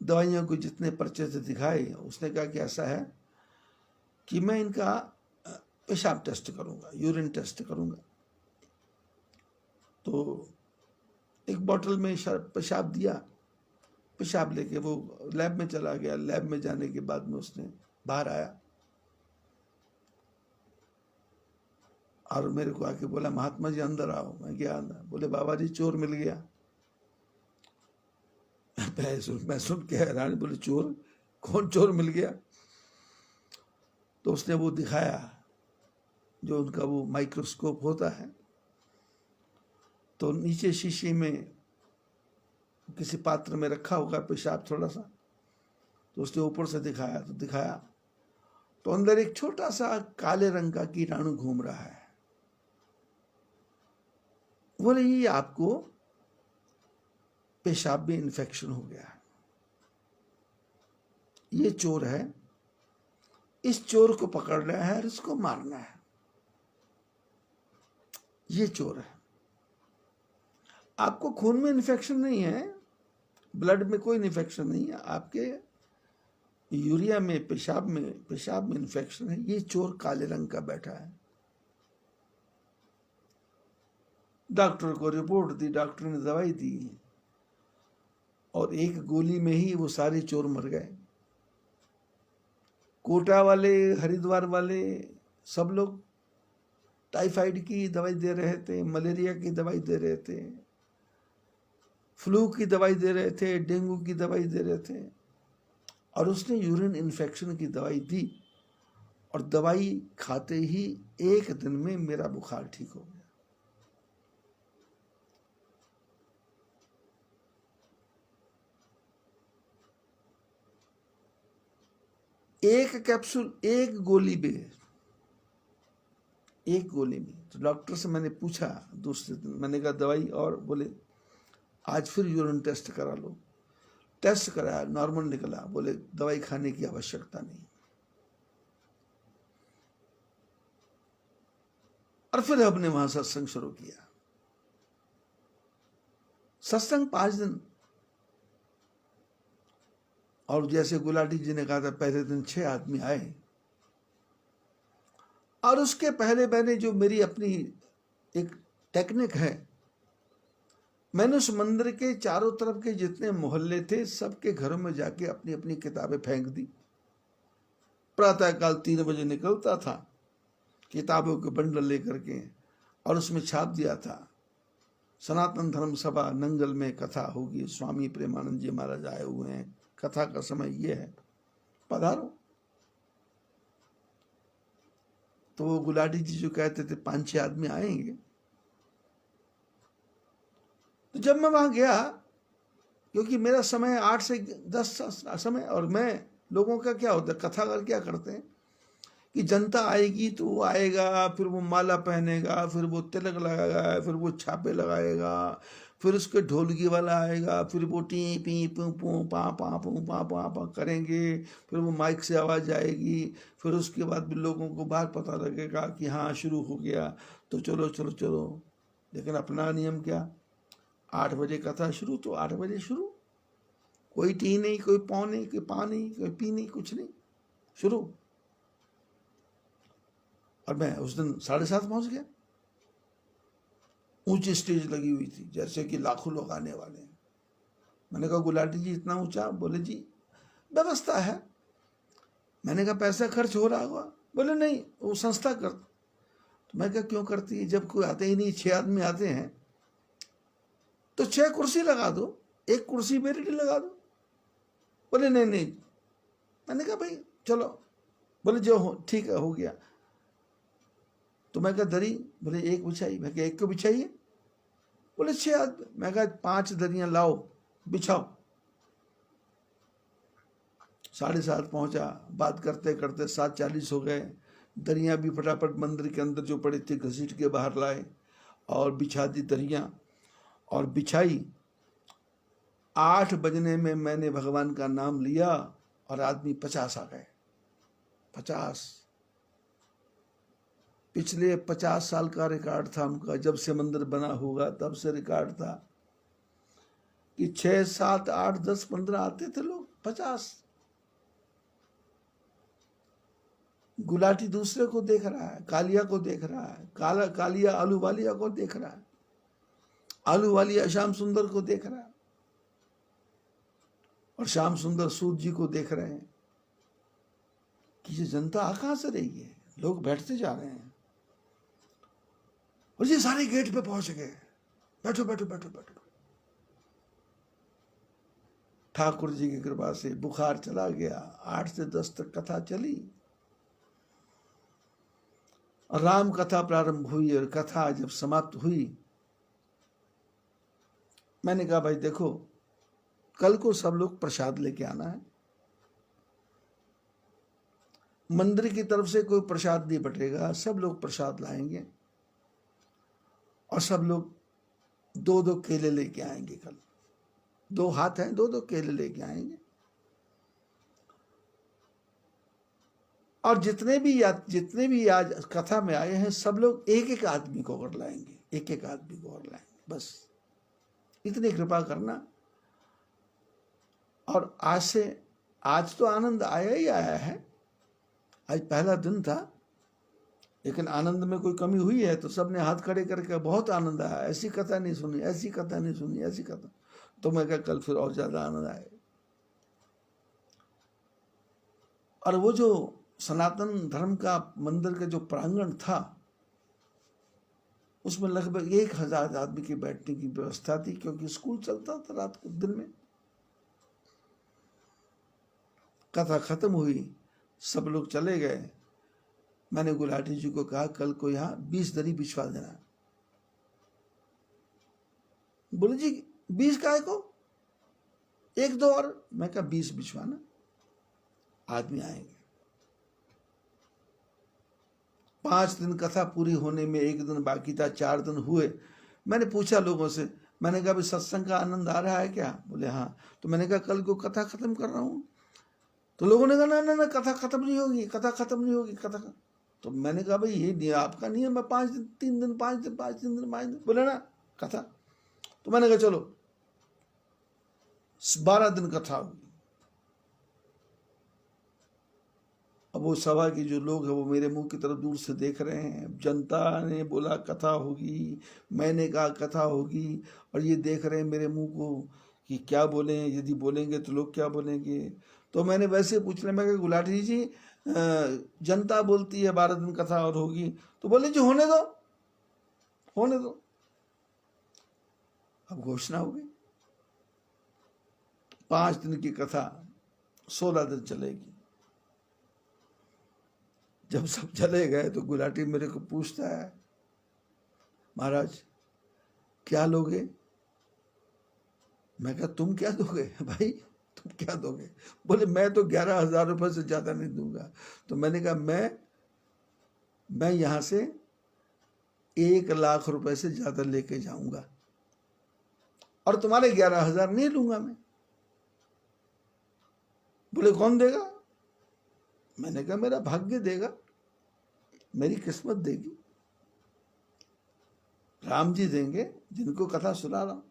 दवाइयों को जितने पर्चे से दिखाए। उसने कहा कि ऐसा है कि मैं इनका पेशाब टेस्ट करूंगा, यूरिन टेस्ट करूंगा। तो एक बोतल में पेशाब दिया, पेशाब लेके वो लैब में चला गया। लैब में जाने के बाद में उसने बाहर आया और मेरे को आके बोला महात्मा जी अंदर आओ। मैं गया अंदर, बोले बाबा जी चोर मिल गया। मैं सुन के हैरान, बोले चोर? कौन चोर मिल गया? तो उसने वो दिखाया जो उनका वो माइक्रोस्कोप होता है, तो नीचे शीशे में किसी पात्र में रखा होगा पेशाब थोड़ा सा, तो उसने ऊपर से दिखाया तो अंदर एक छोटा सा काले रंग का कीटाणु घूम रहा है। बोले ये आपको पेशाब में इन्फेक्शन हो गया है, ये चोर है, इस चोर को पकड़ना है और इसको मारना है, ये चोर है। आपको खून में इन्फेक्शन नहीं है, ब्लड में कोई इन्फेक्शन नहीं है, आपके यूरिया में, पेशाब में इन्फेक्शन है। ये चोर काले रंग का बैठा है। डॉक्टर को रिपोर्ट दी, डॉक्टर ने दवाई दी और एक गोली में ही वो सारे चोर मर गए। कोटा वाले, हरिद्वार वाले सब लोग टाइफाइड की दवाई दे रहे थे, मलेरिया की दवाई दे रहे थे, फ्लू की दवाई दे रहे थे, डेंगू की दवाई दे रहे थे, और उसने यूरिन इन्फेक्शन की दवाई दी और दवाई खाते ही एक दिन में मेरा बुखार ठीक हो गया। एक कैप्सूल, एक गोली में। तो डॉक्टर से मैंने पूछा दूसरे दिन, मैंने कहा दवाई और? बोले आज फिर यूरिन टेस्ट करा लो। टेस्ट कराया, नॉर्मल निकला। बोले दवाई खाने की आवश्यकता नहीं। और फिर हमने वहां सत्संग शुरू किया। सत्संग 5 दिन, और जैसे गुलाटी जी ने कहा था, पहले दिन 6 आदमी आए, और उसके पहले मैंने जो मेरी अपनी एक टेक्निक है, मैंने उस मंदिर के चारों तरफ के जितने मोहल्ले थे सबके घरों में जाके अपनी अपनी किताबें फेंक दी। प्रातःकाल 3 बजे निकलता था किताबों के बंडल लेकर के, और उसमें छाप दिया था, सनातन धर्म सभा नंगल में कथा होगी, स्वामी प्रेमानंद जी महाराज आए हुए हैं, कथा का समय ये है, पधारो। तो वो गुलाटी जी जो कहते थे 5-6 आदमी आएंगे, तो जब मैं वहां गया, क्योंकि मेरा समय 8 से 10 समय, और मैं लोगों का क्या होता है, कथाकार क्या करते हैं कि जनता आएगी तो वो आएगा, फिर वो माला पहनेगा, फिर वो तिलक लगाएगा, फिर वो छापे लगाएगा, फिर उसके ढोलकी वाला आएगा, फिर वो टी पी पू पू पा पा पू पा पा पा करेंगे, फिर वो माइक से आवाज़ आएगी, फिर उसके बाद भी लोगों को बाहर पता लगेगा कि हाँ शुरू हो गया, तो चलो चलो चलो। लेकिन अपना नियम क्या, 8 बजे कथा शुरू तो 8 बजे शुरू, कोई टी नहीं, कोई पौ नहीं, कोई पा नहीं, कोई पी नहीं, कुछ नहीं, शुरू। और मैं उस दिन 7:30 पहुंच गया। ऊंची स्टेज लगी हुई थी, जैसे कि लाखों लोग आने वाले हैं। मैंने कहा गुलाटी जी इतना ऊंचा? बोले जी व्यवस्था है। मैंने कहा पैसा खर्च हो रहा होगा? बोले नहीं, वो संस्था कर। तो मैं कहा क्यों करती है, जब कोई आते ही नहीं, 6 आदमी आते हैं तो 6 कुर्सी लगा दो, एक कुर्सी मेरे लिए लगा दो। बोले नहीं नहीं। मैंने कहा भाई चलो, बोले जो हो ठीक है, हो गया। तो मैं कहा दरी? बोले एक बिछाई। मैं कहा एक को बिछाइए। बोले 6 आदमी। मैं कहा 5 दरियां लाओ, बिछाओ। 7:30 पहुंचा, बात करते करते 7:40 हो गए। दरियां भी फटाफट मंदिर के अंदर जो पड़ी थी घसीट के बाहर लाए और बिछा दी दरियां, और बिछाई। 8 बजने में मैंने भगवान का नाम लिया और आदमी 50 आ गए। 50। पिछले 50 साल का रिकॉर्ड था उनका, जब से मंदिर बना होगा तब से रिकॉर्ड था कि 6, 7, 8, 10, 15 आते थे लोग। 50। गुलाटी दूसरे को देख रहा है, कालिया को देख रहा है, कालिया आलू वालिया को देख रहा है, आलू वालिया श्याम सुंदर को देख रहा है, और श्याम सुंदर सूद जी को देख रहे हैं कि ये जनता आ कहां से रही है, लोग बैठते जा रहे हैं। और ये सारे गेट पे पहुंच गए, बैठो बैठो बैठो बैठो। ठाकुर जी की कृपा से बुखार चला गया। 8 से 10 तक कथा चली। राम कथा प्रारंभ हुई और कथा जब समाप्त हुई, मैंने कहा भाई देखो, कल को सब लोग प्रसाद लेके आना है। मंदिर की तरफ से कोई प्रसाद नहीं बटेगा, सब लोग प्रसाद लाएंगे और सब लोग दो दो केले लेके आएंगे। कल 2 हाथ हैं, 2 2 केले लेके आएंगे। और जितने भी आज कथा में आए हैं, सब लोग एक एक आदमी को और लाएंगे, एक एक आदमी को और लाएंगे। बस इतनी कृपा करना। और आज तो आनंद आया ही आया है। आज पहला दिन था, लेकिन आनंद में कोई कमी हुई है तो सबने हाथ खड़े करके बहुत आनंद आया, ऐसी कथा नहीं सुनी, ऐसी कथा नहीं सुनी, ऐसी कथा। तो मैं कहा कल फिर और ज्यादा आनंद आए। और वो जो सनातन धर्म का मंदिर का जो प्रांगण था, उसमें लगभग 1000 आदमी के बैठने की व्यवस्था थी, क्योंकि स्कूल चलता था रात को, दिन में। कथा खत्म हुई, सब लोग चले गए। मैंने गुलाटी जी को कहा कल को यहाँ 20 दरी बिछवा देना। बोले जी 20 काय को, 1 2 और। मैं कहा 20 बिछवाना, आदमी आएंगे। 5 दिन कथा पूरी होने में 1 दिन बाकी था, 4 दिन हुए। मैंने पूछा लोगों से, मैंने कहा सत्संग का आनंद आ रहा है क्या? बोले हाँ। तो मैंने कहा कल को कथा खत्म कर रहा हूँ। तो लोगों ने कहा ना ना ना, कथा खत्म नहीं होगी, कथा खत्म नहीं होगी, कथा। तो मैंने कहा भाई ये आपका नहीं है, मैं 5 दिन 3 दिन 5 दिन 5 दिन 5 दिन बोले ना कथा। तो मैंने कहा चलो 12 दिन कथा होगी। अब वो सभा के जो लोग हैं वो मेरे मुंह की तरफ दूर से देख रहे हैं। जनता ने बोला कथा होगी, मैंने कहा कथा होगी, और ये देख रहे हैं मेरे मुंह को कि क्या बोलें, यदि बोलेंगे तो लोग क्या बोलेंगे। तो मैंने वैसे पूछ लिया, मैं गुलाटी जी जनता बोलती है 12 दिन कथा और होगी, तो बोले जी होने दो, होने दो। अब घोषणा हो गई 5 दिन की कथा 16 दिन चलेगी। जब सब चले गए तो गुलाटी मेरे को पूछता है, महाराज क्या लोगे? मैं कहा तुम क्या दोगे भाई, तुम क्या दोगे? बोले मैं तो 11,000 रुपये से ज्यादा नहीं दूंगा। तो मैंने कहा मैं यहां से 1 लाख रुपए से ज्यादा लेके जाऊंगा, और तुम्हारे 11,000 नहीं लूंगा मैं। बोले कौन देगा? मैंने कहा मेरा भाग्य देगा, मेरी किस्मत देगी, राम जी देंगे जिनको कथा सुना रहा हूं।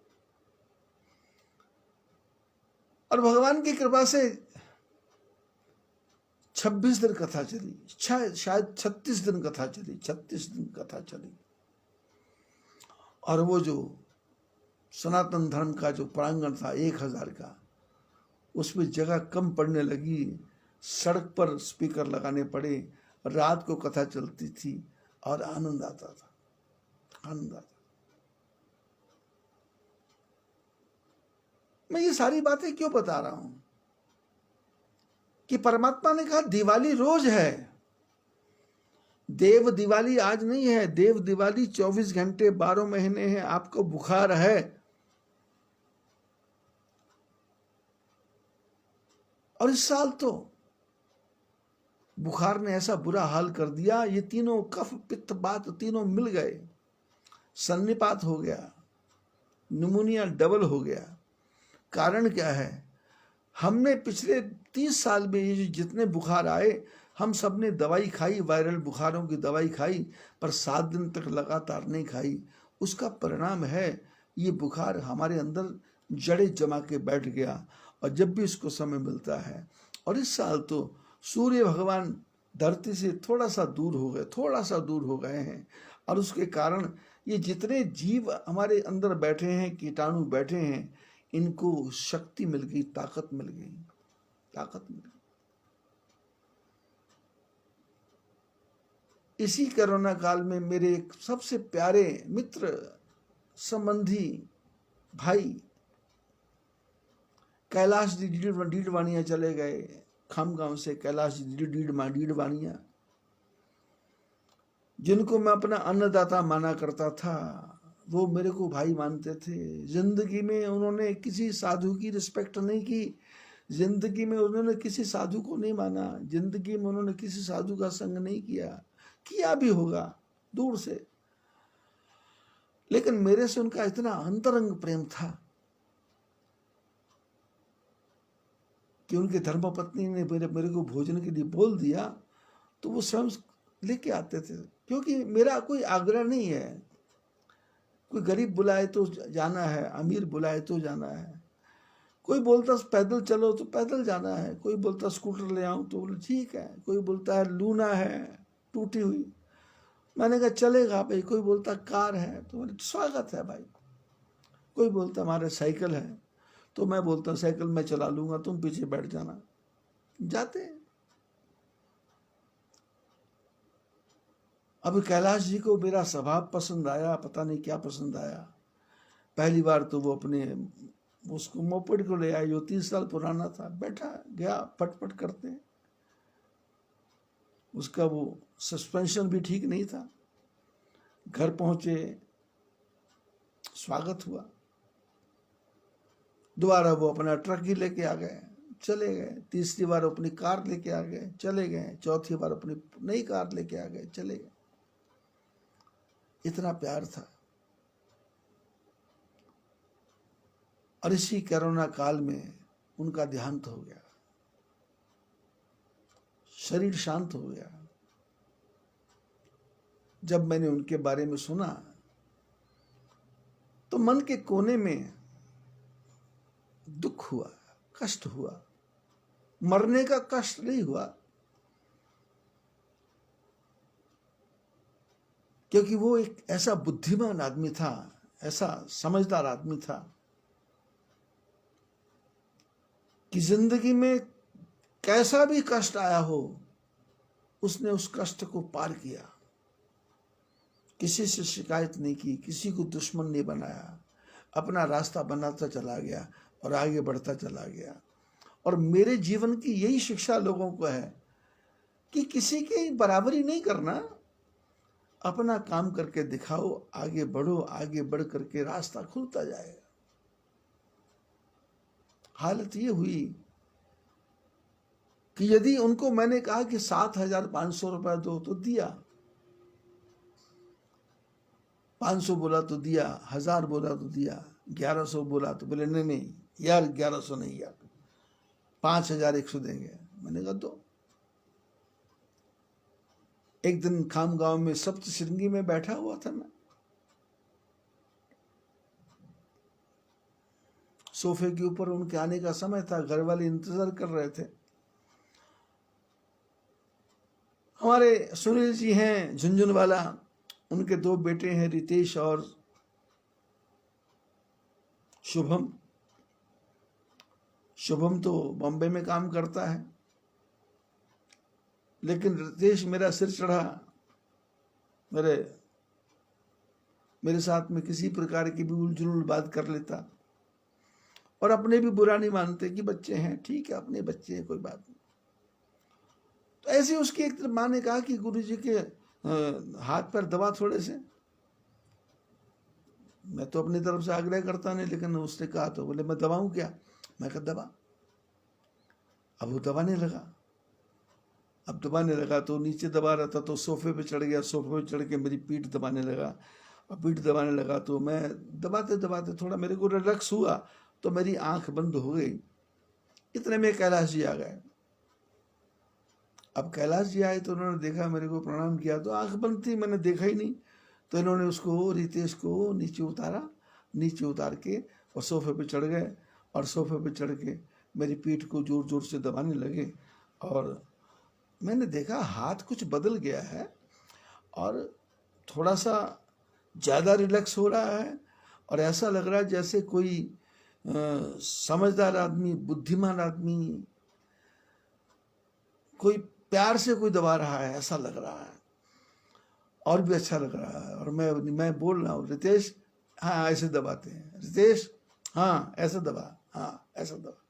और भगवान की कृपा से 26 दिन कथा चली, शायद 36 दिन कथा चली, 36 दिन कथा चली। और वो जो सनातन धर्म का जो प्रांगण था 1000 का, उसमें जगह कम पड़ने लगी, सड़क पर स्पीकर लगाने पड़े, रात को कथा चलती थी और आनंद आता था, आनंद आता। मैं ये सारी बातें क्यों बता रहा हूं? कि परमात्मा ने कहा दिवाली रोज है, देव दिवाली आज नहीं है, देव दिवाली 24 घंटे 12 महीने है। आपको बुखार है, और इस साल तो बुखार ने ऐसा बुरा हाल कर दिया, ये तीनों कफ पित्त बात तीनों मिल गए, सन्निपात हो गया, निमोनिया डबल हो गया। कारण क्या है? हमने पिछले 30 साल में ये जितने बुखार आए, हम सब ने दवाई खाई, वायरल बुखारों की दवाई खाई, पर 7 दिन तक लगातार नहीं खाई। उसका परिणाम है ये बुखार हमारे अंदर जड़ें जमा के बैठ गया, और जब भी इसको समय मिलता है। और इस साल तो सूर्य भगवान धरती से थोड़ा सा दूर हो गए हैं, और उसके कारण ये जितने जीव हमारे अंदर बैठे हैं, कीटाणु बैठे हैं, इनको शक्ति मिल गई, ताकत मिल गई, ताकत मिल गई। इसी कोरोना काल में मेरे एक सबसे प्यारे मित्र, संबंधी, भाई कैलाश जी डीडवानिया चले गए। खामगांव से कैलाश जी डीडवानिया, जिनको मैं अपना अन्नदाता माना करता था, वो मेरे को भाई मानते थे। जिंदगी में उन्होंने किसी साधु की रिस्पेक्ट नहीं की, जिंदगी में उन्होंने किसी साधु को नहीं माना, जिंदगी में उन्होंने किसी साधु का संग नहीं किया, किया भी होगा दूर से, लेकिन मेरे से उनका इतना अंतरंग प्रेम था कि उनके धर्मपत्नी ने मेरे को भोजन के लिए बोल दिया तो वो स्वयं लेके आते थे, क्योंकि मेरा कोई आग्रह नहीं है। कोई गरीब बुलाए तो जाना है, अमीर बुलाए तो जाना है, कोई बोलता पैदल चलो तो पैदल जाना है, कोई बोलता स्कूटर ले आऊं तो बोले ठीक है, कोई बोलता है लूना है टूटी हुई, मैंने कहा चलेगा भाई, कोई बोलता कार है तो बोले स्वागत है भाई, कोई बोलता हमारे साइकिल है तो मैं बोलता साइकिल मैं चला लूंगा, तुम पीछे बैठ जाना, जाते हैं। अब कैलाश जी को मेरा स्वभाव पसंद आया, पता नहीं क्या पसंद आया। पहली बार तो वो अपने उसको मोपेड को ले आया जो 30 साल पुराना था, बैठा गया पटपट करते, उसका वो सस्पेंशन भी ठीक नहीं था। घर पहुंचे, स्वागत हुआ, दोबारा वो अपना ट्रक ही लेके आ गए, चले गए, तीसरी बार अपनी कार लेके आ गए, चले गए, चौथी बार अपनी नई कार लेके आ गए, चले गए। इतना प्यार था। और इसी कोरोना काल में उनका देहांत हो गया, शरीर शांत हो गया। जब मैंने उनके बारे में सुना तो मन के कोने में दुख हुआ, कष्ट हुआ, मरने का कष्ट नहीं हुआ, क्योंकि वो एक ऐसा बुद्धिमान आदमी था, ऐसा समझदार आदमी था कि जिंदगी में कैसा भी कष्ट आया हो उसने उस कष्ट को पार किया, किसी से शिकायत नहीं की, किसी को दुश्मन नहीं बनाया, अपना रास्ता बनाता चला गया और आगे बढ़ता चला गया। और मेरे जीवन की यही शिक्षा लोगों को है कि किसी की बराबरी नहीं करना, अपना काम करके दिखाओ, आगे बढ़ो, आगे बढ़ करके रास्ता खुलता जाएगा। हालत ये हुई कि यदि उनको मैंने कहा कि 7,500 रुपया दो तो दिया, 500 बोला तो दिया, 1000 बोला तो दिया, 1100 बोला तो बोले नहीं नहीं यार 1100 नहीं यार 5,100 देंगे। मैंने कहा दो। एक दिन खामगांव में सप्तशृंगी में बैठा हुआ था मैं, सोफे के ऊपर उनके आने का समय था, घर वाले इंतजार कर रहे थे। हमारे सुनील जी हैं झुंझुनवाला, उनके 2 बेटे हैं रितेश और शुभम। शुभम तो बॉम्बे में काम करता है, लेकिन रितेश मेरा सिर चढ़ा, मेरे साथ में किसी प्रकार की भी उलझुल बात कर लेता, और अपने भी बुरा नहीं मानते कि बच्चे हैं, ठीक है अपने बच्चे हैं कोई बात नहीं। तो ऐसे उसकी एक तरफ माँ ने कहा कि गुरुजी के हाथ पर दबा थोड़े से। मैं तो अपनी तरफ से आग्रह करता नहीं, लेकिन उसने कहा तो बोले मैं दबाऊं क्या? मैं कहा दबा। अब वो दबाने लगा, अब दबाने लगा तो नीचे दबा रहा था तो सोफे पे चढ़ गया, सोफे पे चढ़ के मेरी पीठ दबाने लगा, और पीठ दबाने लगा तो मैं दबाते दबाते थोड़ा मेरे को रिलैक्स हुआ तो मेरी आंख बंद हो गई। इतने में कैलाश जी आ गए। अब कैलाश जी आए तो उन्होंने देखा, मेरे को प्रणाम किया, तो आंख बंद थी, मैंने देखा ही नहीं। तो इन्होंने उसको रितेश को नीचे उतारा, नीचे उतार के और सोफे पे चढ़ गए, और सोफे पे चढ़ के मेरी पीठ को जोर जोर से दबाने लगे। और मैंने देखा हाथ कुछ बदल गया है और थोड़ा सा ज़्यादा रिलैक्स हो रहा है, और ऐसा लग रहा है जैसे कोई समझदार आदमी, बुद्धिमान आदमी कोई प्यार से कोई दबा रहा है, ऐसा लग रहा है, और भी अच्छा लग रहा है। और मैं बोल रहा हूँ रितेश हाँ ऐसे दबाते हैं, रितेश हाँ ऐसा दबा, हाँ ऐसा दबा।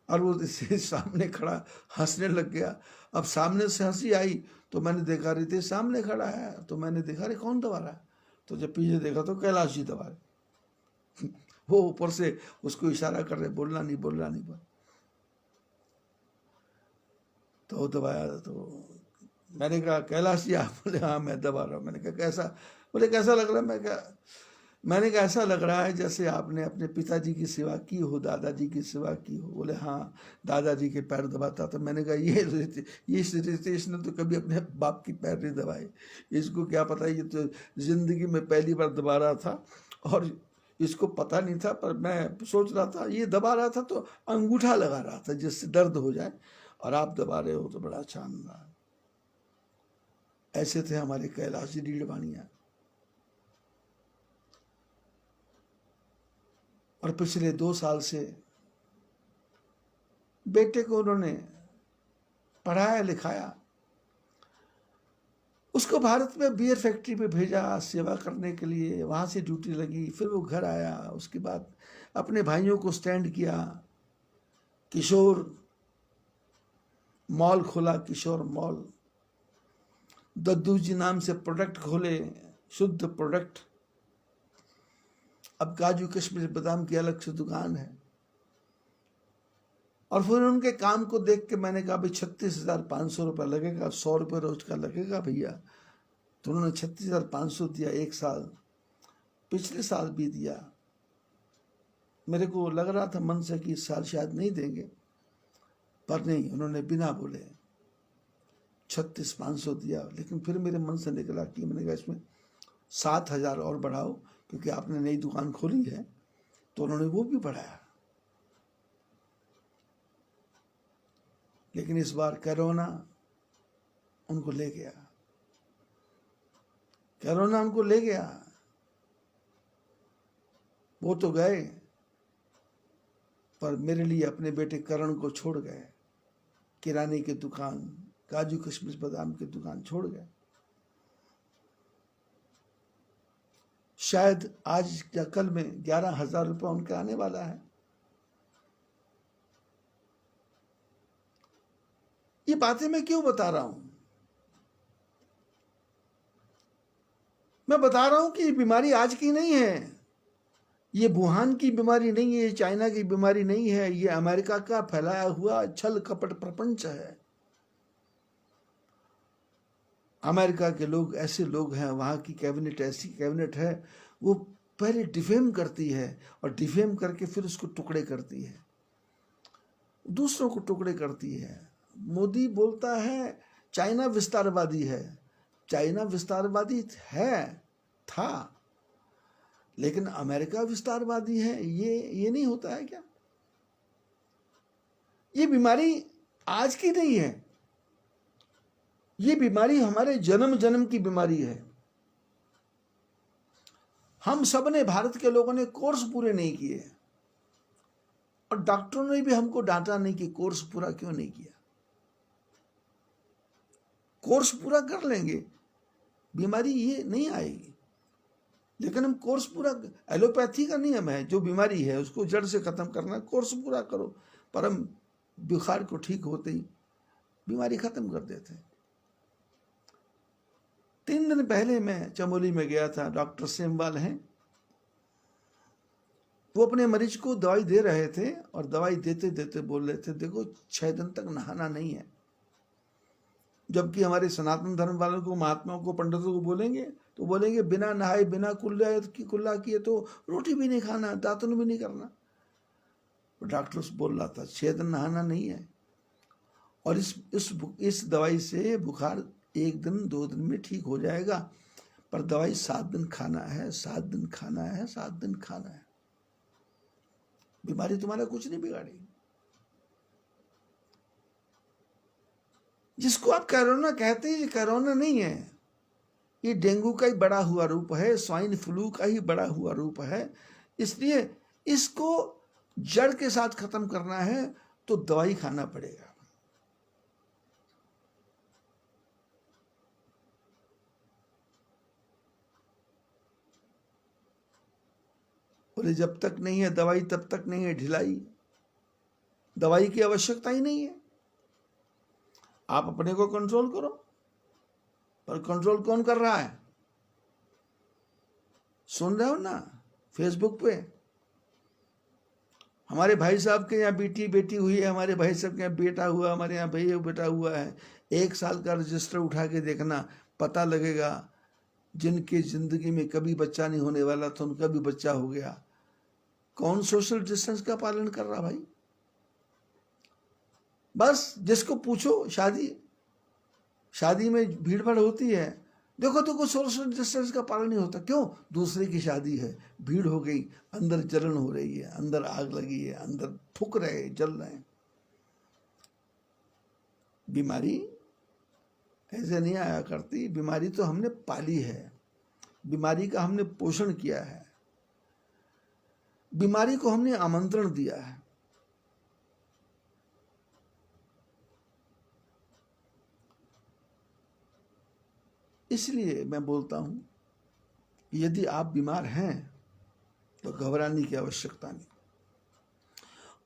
और वो इसे सामने खड़ा हंसने लग गया। अब सामने से हंसी आई तो मैंने देखा रितेश सामने खड़ा है, तो मैंने देखा अरे कौन दबा रहा है, तो जब पीछे देखा तो कैलाश जी दबा रहे। वो ऊपर से उसको इशारा कर रहे, बोलना नहीं बोलना नहीं बोल। तो वो दबाया, तो मैंने कहा कैलाश जी आप? बोले हाँ मैं दबा रहा हूँ। मैंने कहा कैसा? बोले कैसा लग रहा है? मैंने कहा ऐसा लग रहा है जैसे आपने अपने पिताजी की सेवा की हो, दादाजी की सेवा की हो। बोले हाँ दादाजी के पैर दबाता था। मैंने कहा ये रितेश ने तो कभी अपने बाप की पैर नहीं दबाए, इसको क्या पता, ये तो जिंदगी में पहली बार दबा रहा था और इसको पता नहीं था। पर मैं सोच रहा था ये दबा रहा था तो अंगूठा लगा रहा था जिससे दर्द हो जाए, और आप दबा रहे हो तो बड़ा शानदार। ऐसे थे हमारे कैलाश जी रीडवानिया। और पिछले 2 साल से बेटे को उन्होंने पढ़ाया लिखाया, उसको भारत में बियर फैक्ट्री पे भेजा सेवा करने के लिए, वहाँ से ड्यूटी लगी, फिर वो घर आया, उसके बाद अपने भाइयों को स्टैंड किया, किशोर मॉल खोला, किशोर मॉल, दद्दू जी नाम से प्रोडक्ट खोले, शुद्ध प्रोडक्ट। अब काजू कश्मीर बादाम की अलग से दुकान है। और फिर उनके काम को देख के मैंने कहा भाई 36,500 रुपये लगेगा, 100 रुपये रोज का लगेगा भैया। तो उन्होंने 36,500 दिया 1 साल। पिछले साल भी दिया। मेरे को लग रहा था मन से कि इस साल शायद नहीं देंगे, पर नहीं, उन्होंने बिना बोले 36,500 दिया। लेकिन फिर मेरे मन से निकला कि मैंने कहा इसमें 7,000 और बढ़ाओ, क्योंकि आपने नई दुकान खोली है। तो उन्होंने वो भी बढ़ाया। लेकिन इस बार कोरोना उनको ले गया, कोरोना उनको ले गया। वो तो गए, पर मेरे लिए अपने बेटे करण को छोड़ गए। किराने की दुकान, काजू किशमिश बादाम की दुकान छोड़ गए। शायद आज या कल में 11,000 रुपये उनका आने वाला है। ये बातें मैं क्यों बता रहा हूं? मैं बता रहा हूं कि ये बीमारी आज की नहीं है, ये वुहान की बीमारी नहीं है, ये चाइना की बीमारी नहीं है, ये अमेरिका का फैलाया हुआ छल कपट प्रपंच है। अमेरिका के लोग ऐसे लोग हैं, वहाँ की कैबिनेट ऐसी कैबिनेट है, वो पहले डिफेम करती है और डिफेम करके फिर उसको टुकड़े करती है, दूसरों को टुकड़े करती है। मोदी बोलता है चाइना विस्तारवादी है। चाइना विस्तारवादी है, था, लेकिन अमेरिका विस्तारवादी है, ये नहीं होता है क्या? ये बीमारी आज की नहीं है, ये बीमारी हमारे जन्म जन्म की बीमारी है। हम सब ने, भारत के लोगों ने कोर्स पूरे नहीं किए, और डॉक्टरों ने भी हमको डांटा नहीं कि कोर्स पूरा क्यों नहीं किया। कोर्स पूरा कर लेंगे, बीमारी ये नहीं आएगी, लेकिन हम कोर्स पूरा, एलोपैथी का नियम है, जो बीमारी है उसको जड़ से खत्म करना, कोर्स पूरा करो। पर हम बुखार को ठीक होते ही बीमारी खत्म कर देते हैं। 3 दिन पहले मैं चमोली में गया था, डॉक्टर सेमवाल हैं, वो अपने मरीज को दवाई दे रहे थे, और दवाई देते देते बोल रहे थे देखो 6 दिन तक नहाना नहीं है। जबकि हमारे सनातन धर्म वालों को, महात्माओं को, पंडितों को बोलेंगे तो बोलेंगे बिना नहाए, बिना कुल्ला किए तो रोटी भी नहीं खाना, दातुन भी नहीं करना। डॉक्टर बोल रहा था 6 दिन नहाना नहीं है, और इस दवाई से बुखार 1 दिन 2 दिन में ठीक हो जाएगा, पर दवाई 7 दिन खाना है, 7 दिन खाना है, 7 दिन खाना है। बीमारी तुम्हारा कुछ नहीं बिगाड़ेगी। जिसको आप कोरोना कहते हैं, ये कोरोना नहीं है, ये डेंगू का ही बड़ा हुआ रूप है, स्वाइन फ्लू का ही बड़ा हुआ रूप है। इसलिए इसको जड़ के साथ खत्म करना है तो दवाई खाना पड़ेगा। बोले जब तक नहीं है दवाई तब तक नहीं है ढिलाई। दवाई की आवश्यकता ही नहीं है। आप अपने को कंट्रोल करो, पर कंट्रोल कौन कर रहा है? सुन रहे हो ना फेसबुक पे, हमारे भाई साहब के यहाँ बेटी हुई है, हमारे भाई साहब के यहाँ बेटा हुआ, हमारे यहाँ भैया बेटा हुआ है। 1 साल का रजिस्टर उठा के देखना, पता लगेगा जिनकी जिंदगी में कभी बच्चा नहीं होने वाला था उनका भी बच्चा हो गया। कौन सोशल डिस्टेंस का पालन कर रहा भाई? बस जिसको पूछो, शादी में भीड़ भाड़ होती है, देखो सोशल डिस्टेंस का पालन नहीं होता। क्यों? दूसरे की शादी है, भीड़ हो गई, अंदर जलन हो रही है, अंदर आग लगी है, अंदर फूक रहे, जल रहे हैं। बीमारी ऐसे नहीं आया करती, बीमारी तो हमने पाली है, बीमारी का हमने पोषण किया है, बीमारी को हमने आमंत्रण दिया है। इसलिए मैं बोलता हूं, यदि आप बीमार हैं तो घबराने की आवश्यकता नहीं।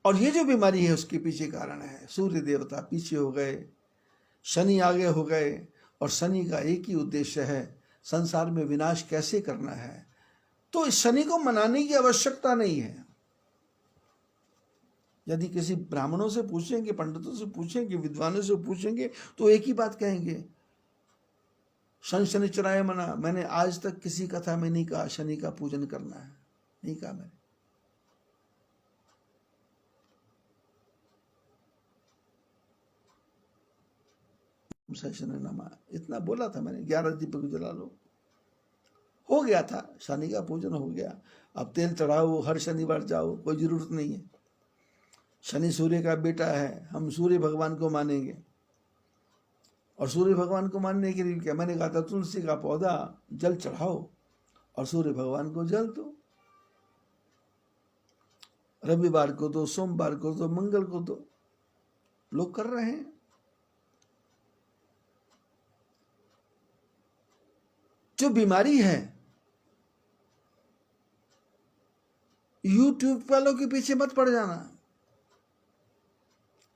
और ये जो बीमारी है उसके पीछे कारण है, सूर्य देवता पीछे हो गए, शनि आगे हो गए, और शनि का एक ही उद्देश्य है, संसार में विनाश कैसे करना है। तो इस शनि को मनाने की आवश्यकता नहीं है। यदि किसी ब्राह्मणों से पूछेंगे, पंडितों से पूछेंगे, विद्वानों से पूछेंगे, तो एक ही बात कहेंगे, शनिश्चराय मना। मैंने आज तक किसी कथा में नहीं कहा शनि का पूजन करना है, नहीं कहा मैंने। नमा इतना बोला था मैंने, 11 दीपक जला लो, हो गया था, शनि का पूजन हो गया। अब तेल चढ़ाओ, हर शनिवार जाओ, कोई जरूरत नहीं है। शनि सूर्य का बेटा है, हम सूर्य भगवान को मानेंगे। और सूर्य भगवान को मानने के लिए क्या? मैंने कहा था तुलसी का पौधा जल चढ़ाओ और सूर्य भगवान को जल दो। रविवार को दो, सोमवार को दो, मंगल को दो, लोग कर रहे हैं। जो बीमारी है, यूट्यूब वालों के पीछे मत पड़ जाना।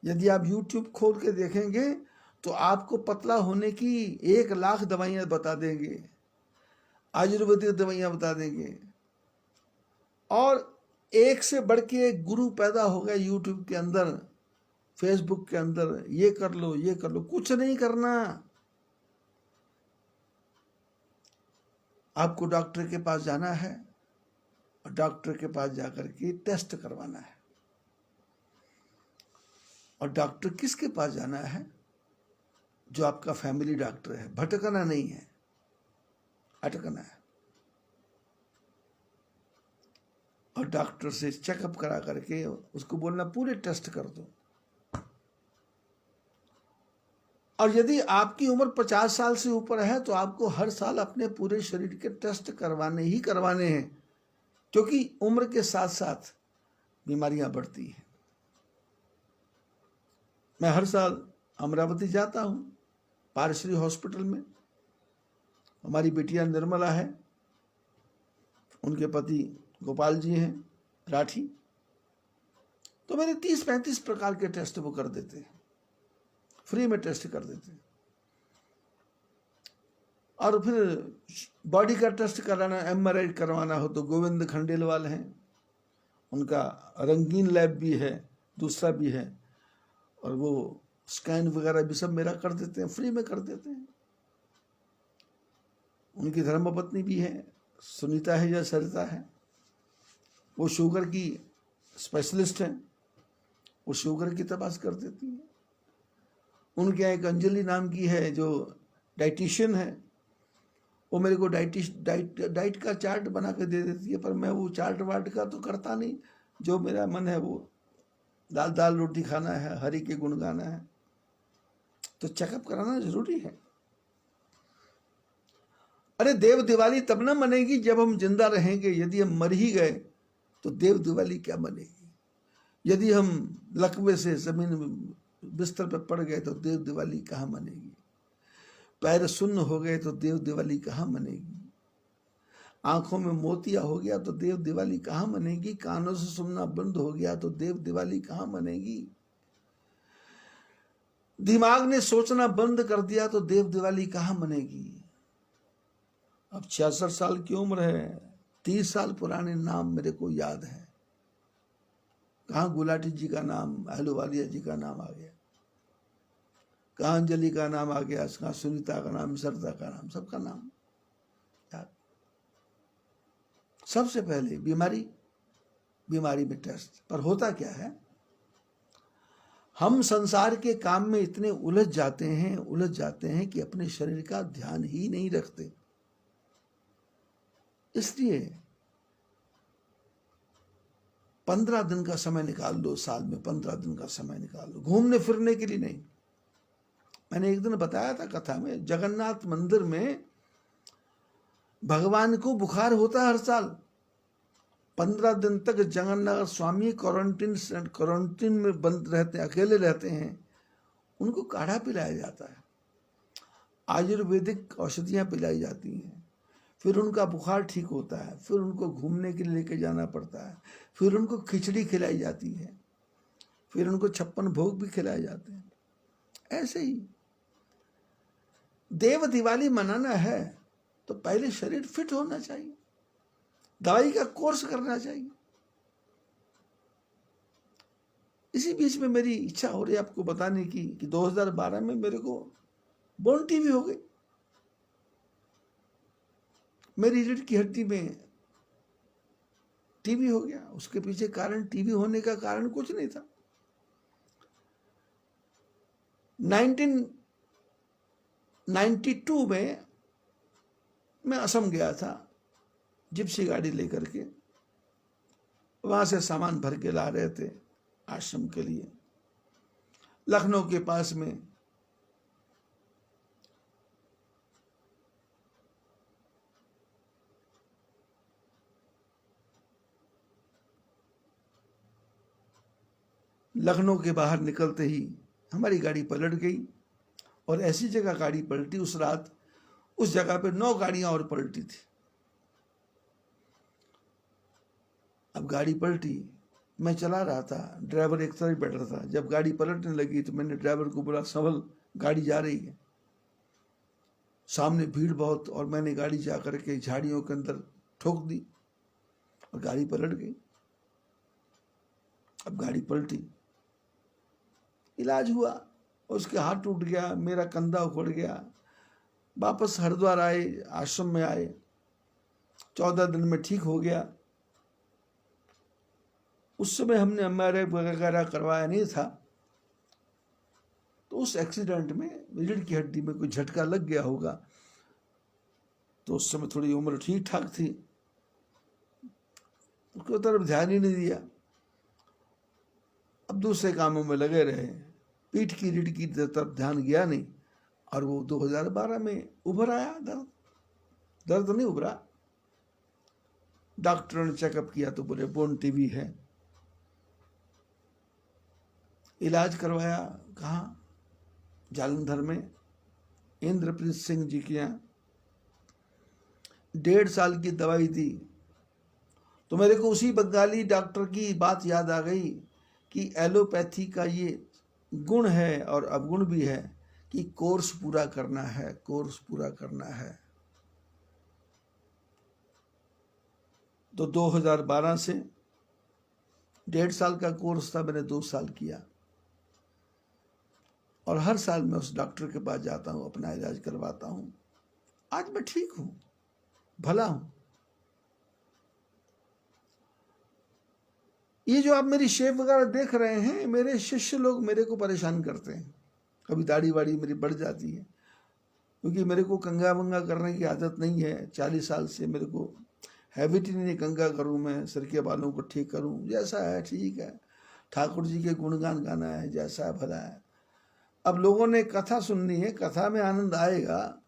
यदि आप यूट्यूब खोल के देखेंगे तो आपको पतला होने की 1 लाख दवाइयां बता देंगे, आयुर्वेदिक दवाइयां बता देंगे, और एक से बढ़ के एक गुरु पैदा हो गया यूट्यूब के अंदर, फेसबुक के अंदर, ये कर लो, ये कर लो। कुछ नहीं करना, आपको डॉक्टर के पास जाना है और डॉक्टर के पास जाकर के टेस्ट करवाना है। और डॉक्टर किसके पास जाना है? जो आपका फैमिली डॉक्टर है। भटकना नहीं है, अटकना है। और डॉक्टर से चेकअप करा करके उसको बोलना पूरे टेस्ट कर दो। और यदि आपकी उम्र 50 साल से ऊपर है तो आपको हर साल अपने पूरे शरीर के टेस्ट करवाने ही करवाने हैं, क्योंकि उम्र के साथ साथ बीमारियां बढ़ती हैं। मैं हर साल अमरावती जाता हूं, पारश्री हॉस्पिटल में। हमारी बेटियां निर्मला है, उनके पति गोपाल जी हैं राठी, तो मेरे 30-35 प्रकार के टेस्ट वो कर देते हैं, फ्री में टेस्ट कर देते हैं। और फिर बॉडी का टेस्ट कराना, MRI करवाना हो तो गोविंद खंडेलवाल हैं, उनका रंगीन लैब भी है, दूसरा भी है, और वो स्कैन वगैरह भी सब मेरा कर देते हैं, फ्री में कर देते हैं। उनकी धर्मपत्नी भी है, सुनीता है या सरिता है, वो शुगर की स्पेशलिस्ट हैं, वो शुगर की तपास कर देती है। उनके यहाँ एक अंजलि नाम की है जो डाइटिशियन है, वो मेरे को डाइट का चार्ट बना के दे देती है, पर मैं वो चार्ट वार्ट का तो करता नहीं। जो मेरा मन है वो दाल रोटी खाना है, हरि के गुण गाना है। तो चेकअप कराना जरूरी है। अरे देव दिवाली तब ना मनेगी जब हम जिंदा रहेंगे। यदि हम मर ही गए तो देव दिवाली क्या मनेगी? यदि हम लकवे से जमीन बिस्तर पर पड़ गए तो देव दिवाली कहाँ मनेगी? पैर सुन्न हो गए तो देव दिवाली कहाँ मनेगी? आंखों में मोतिया हो गया तो देव दिवाली कहाँ मनेगी? कानों से सुनना बंद हो गया तो देव दिवाली कहाँ मनेगी? दिमाग ने सोचना बंद कर दिया तो देव दिवाली कहाँ मनेगी। अब 66 साल की उम्र है, 30 साल पुराने नाम मेरे को याद है। कहाँ गुलाटी जी का नाम, अहलुवालिया जी का नाम आ गया, कहाँ अंजलि का नाम आ गया, कहाँ सुनीता का नाम, सरदा का नाम, सबका नाम याद। सबसे पहले बीमारी में टेस्ट। पर होता क्या है, हम संसार के काम में इतने उलझ जाते हैं कि अपने शरीर का ध्यान ही नहीं रखते। इसलिए 15 दिन का समय निकाल लो, साल में 15 दिन का समय निकाल लो, घूमने फिरने के लिए नहीं। मैंने एक दिन बताया था कथा में, जगन्नाथ मंदिर में भगवान को बुखार होता है हर साल। 15 दिन तक जगन्नाथ स्वामी क्वारंटीन में बंद रहते हैं, अकेले रहते हैं। उनको काढ़ा पिलाया जाता है, आयुर्वेदिक औषधियां पिलाई जाती हैं, फिर उनका बुखार ठीक होता है, फिर उनको घूमने के लिए लेके जाना पड़ता है, फिर उनको खिचड़ी खिलाई जाती है, फिर उनको 56 भोग भी खिलाए जाते हैं। ऐसे ही देव दिवाली मनाना है तो पहले शरीर फिट होना चाहिए, दवाई का कोर्स करना चाहिए। इसी बीच में मेरी इच्छा हो रही है आपको बताने की कि 2012 में मेरे को बोन टीबी हो गई। मेरी रीढ़ की हड्डी में टीबी हो गया। उसके पीछे कारण, टीबी होने का कारण कुछ नहीं था। 1992 में मैं असम गया था जिप्सी गाड़ी लेकर के, वहां से सामान भर के ला रहे थे आश्रम के लिए। लखनऊ के पास में लखनऊ के बाहर निकलते ही हमारी गाड़ी पलट गई, और ऐसी जगह गाड़ी पलटी उस रात, उस जगह पे 9 गाड़ियां और पलटी थी। अब गाड़ी पलटी, मैं चला रहा था, ड्राइवर एक तरफ बैठा था। जब गाड़ी पलटने लगी तो मैंने ड्राइवर को बोला, संभल, गाड़ी जा रही है। सामने भीड़ बहुत, और मैंने गाड़ी जा करके झाड़ियों के अंदर ठोक दी और गाड़ी पलट गई। अब गाड़ी पलटी, इलाज हुआ, उसके हाथ टूट गया, मेरा कंधा उखड़ गया। वापस हरिद्वार आए, आश्रम में आए, 14 दिन में ठीक हो गया। उस समय हमने एमआरआई वगैरह करवाया नहीं था, तो उस एक्सीडेंट में रीढ़ की हड्डी में कोई झटका लग गया होगा। तो उस समय थोड़ी उम्र ठीक ठाक थी, उसको तरफ ध्यान ही नहीं दिया। अब दूसरे कामों में लगे रहे, पीठ की रीढ़ की तरफ ध्यान गया नहीं, और वो 2012 में उभर आया। दर्द नहीं उभरा। डॉक्टर ने चेकअप किया तो बोले बोन टीबी है। इलाज करवाया, कहाँ? जालंधर में इंद्रप्रीत सिंह जी के यहाँ। 1.5 साल की दवाई दी तो मेरे को उसी बंगाली डॉक्टर की बात याद आ गई कि एलोपैथी का ये गुण है और अवगुण भी है कि कोर्स पूरा करना है, कोर्स पूरा करना है। तो 2012 से 1.5 साल का कोर्स था, मैंने 2 साल किया, और हर साल मैं उस डॉक्टर के पास जाता हूँ, अपना इलाज करवाता हूँ। आज मैं ठीक हूँ, भला हूँ। ये जो आप मेरी शेप वगैरह देख रहे हैं, मेरे शिष्य लोग मेरे को परेशान करते हैं। कभी दाढ़ी वाड़ी मेरी बढ़ जाती है, क्योंकि मेरे को कंघा वंगा करने की आदत नहीं है। 40 साल से मेरे को हैबिट ही नहीं, कंघा करूँ मैं, सिर के बालों को ठीक करूँ। जैसा है ठीक है, ठाकुर जी के गुणगान गाना है, जैसा है भला है। अब लोगों ने कथा सुननी है, कथा में आनंद आएगा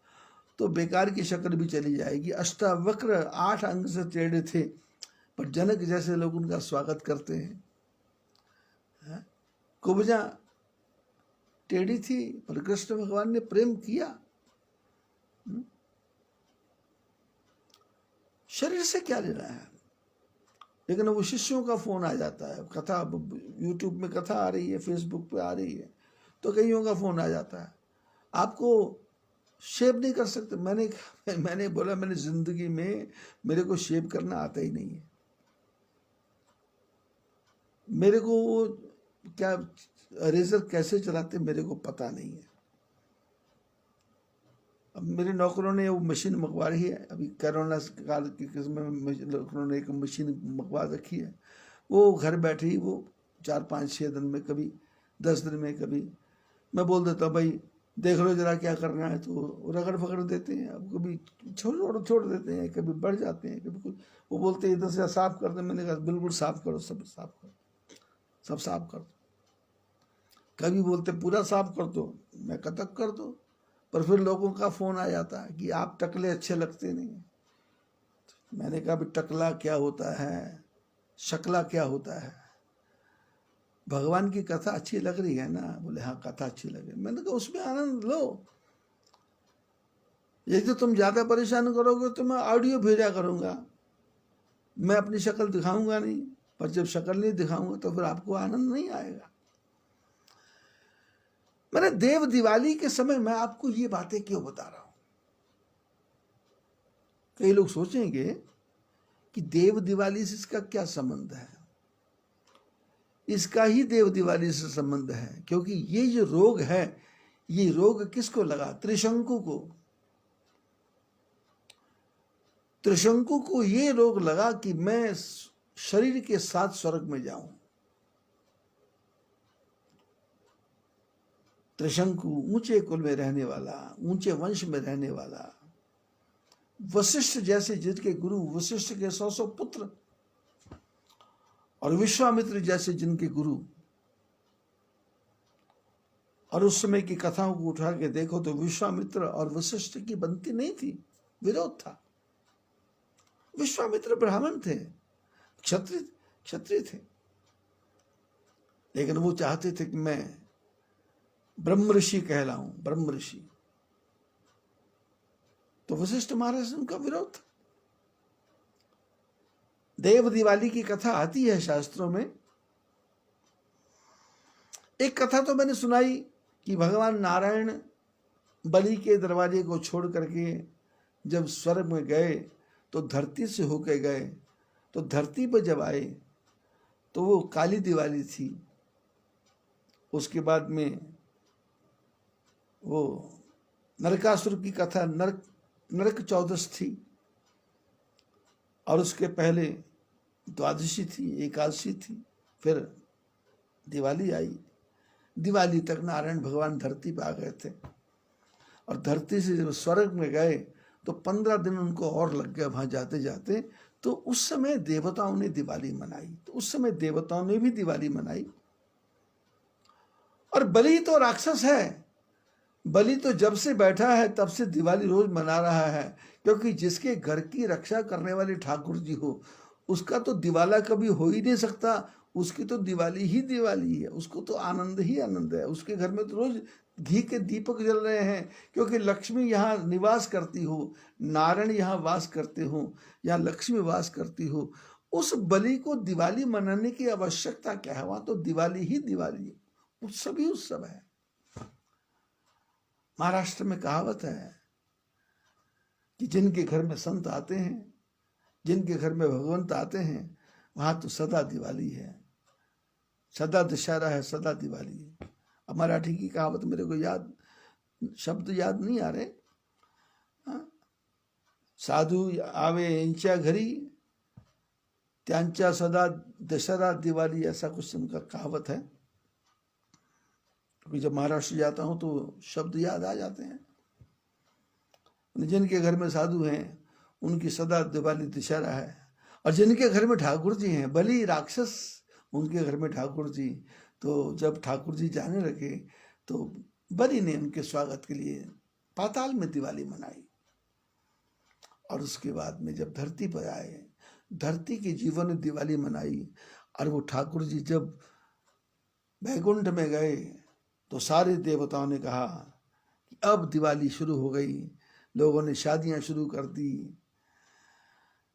तो बेकार की शक्ल भी चली जाएगी। अष्टावक्र 8 अंग से टेढ़े थे, पर जनक जैसे लोग उनका स्वागत करते हैं। कुब्जा टेढ़ी थी, पर कृष्ण भगवान ने प्रेम किया। शरीर से क्या लेना है? लेकिन वो शिष्यों का फोन आ जाता है, कथा यूट्यूब में कथा आ रही है, फेसबुक पे आ रही है, तो कईयों का फोन आ जाता है, आपको शेव नहीं कर सकते। मैंने बोला मैंने जिंदगी में मेरे को शेव करना आता ही नहीं है, मेरे को वो क्या रेजर कैसे चलाते मेरे को पता नहीं है। अब मेरे नौकरों ने वो मशीन मंगवा रही है, अभी कोरोना काल के किस्म में नौकरों ने एक मशीन मंगवा रखी है, वो घर बैठे ही वो 4-5-6 दिन में, कभी 10 दिन में, कभी मैं बोल देता हूँ भाई देख लो जरा क्या करना है, तो रगड़ फगड़ देते हैं। अब कभी छोड़ देते हैं, कभी बढ़ जाते हैं, कभी कुछ। वो बोलते हैं इधर से साफ कर दे, मैंने कहा बिल्कुल साफ करो, सब साफ करो, सब साफ कर दो। कभी बोलते पूरा साफ कर दो, मैं कतक कर दो, पर फिर लोगों का फोन आ जाता है कि आप टकले अच्छे लगते नहीं। मैंने कहा भी टकला क्या होता है, शकला क्या होता है, भगवान की कथा अच्छी लग रही है ना? बोले हाँ कथा अच्छी लगे। मैंने कहा उसमें आनंद लो, यदि तुम ज्यादा परेशान करोगे तो मैं ऑडियो भेजा करूंगा, मैं अपनी शक्ल दिखाऊंगा नहीं, पर जब शक्ल नहीं दिखाऊंगा तो फिर आपको आनंद नहीं आएगा। मैंने देव दिवाली के समय मैं आपको ये बातें क्यों बता रहा हूं? कई लोग सोचेंगे कि देव दिवाली से इसका क्या संबंध है। इसका ही देव दिवाली से संबंध है, क्योंकि ये जो रोग है, ये रोग किसको लगा? त्रिशंकु को। त्रिशंकु को ये रोग लगा कि मैं शरीर के साथ स्वर्ग में जाऊं। त्रिशंकु ऊंचे कुल में रहने वाला, ऊंचे वंश में रहने वाला, वशिष्ठ जैसे जिनके गुरु, वशिष्ठ के 100 पुत्र, और विश्वामित्र जैसे जिनके गुरु। और उस समय की कथाओं को उठा के देखो तो विश्वामित्र और वशिष्ठ की बनती नहीं थी, विरोध था। विश्वामित्र ब्राह्मण थे, क्षत्रिय थे, लेकिन वो चाहते थे कि मैं ब्रह्म ऋषि कहलाऊं, ब्रह्म ऋषि। तो वशिष्ठ महाराज से उनका विरोध था। देव दिवाली की कथा आती है शास्त्रों में। एक कथा तो मैंने सुनाई कि भगवान नारायण बलि के दरवाजे को छोड़ करके जब स्वर्ग में गए तो धरती से होकर गए, तो धरती पर जब आए तो वो काली दिवाली थी। उसके बाद में वो नरकासुर की कथा, नरक चौदश थी, और उसके पहले द्वादशी थी, एकादशी थी, फिर दिवाली आई। दिवाली तक नारायण भगवान धरती पर आ गए थे, और धरती से जब स्वर्ग में गए तो 15 दिन उनको और लग गया वहां जाते जाते। तो उस समय देवताओं ने दिवाली मनाई, तो उस समय देवताओं ने भी दिवाली मनाई। और बलि तो राक्षस है, बलि तो जब से बैठा है तब से दिवाली रोज मना रहा है, क्योंकि जिसके घर की रक्षा करने वाले ठाकुर जी हो, उसका तो दिवाला कभी हो ही नहीं सकता। उसकी तो दिवाली ही दिवाली है, उसको तो आनंद ही आनंद है। उसके घर में तो रोज घी के दीपक जल रहे हैं, क्योंकि लक्ष्मी यहाँ निवास करती हो, नारायण यहाँ वास करते हो, यहाँ लक्ष्मी वास करती हो। उस बलि को दिवाली मनाने की आवश्यकता क्या है? वहां तो दिवाली ही दिवाली है, उत्सव ही उत्सव है। महाराष्ट्र में कहावत है कि जिनके घर में संत आते हैं, जिनके घर में भगवंत आते हैं, वहां तो सदा दिवाली है, सदा दशहरा है, सदा दिवाली है। अब मराठी की कहावत मेरे को शब्द याद नहीं आ रहे। साधू आवे यांच्या घरी, त्यांच्या सदा दशहरा दिवाली, ऐसा कुछ उनका कहावत है। क्योंकि जब महाराष्ट्र जाता हूं तो शब्द याद आ जाते हैं। जिनके घर में साधु हैं उनकी सदा दिवाली दशहरा है, और जिनके घर में ठाकुर जी हैं, बलि राक्षस, उनके घर में ठाकुर जी। तो जब ठाकुर जी जाने लगे तो बलि ने उनके स्वागत के लिए पाताल में दिवाली मनाई। और उसके बाद में जब धरती पर आए, धरती के जीवन ने दिवाली मनाई। और वो ठाकुर जी जब वैकुंठ में गए तो सारे देवताओं ने कहा कि अब दिवाली शुरू हो गई। लोगों ने शादियां शुरू कर दी,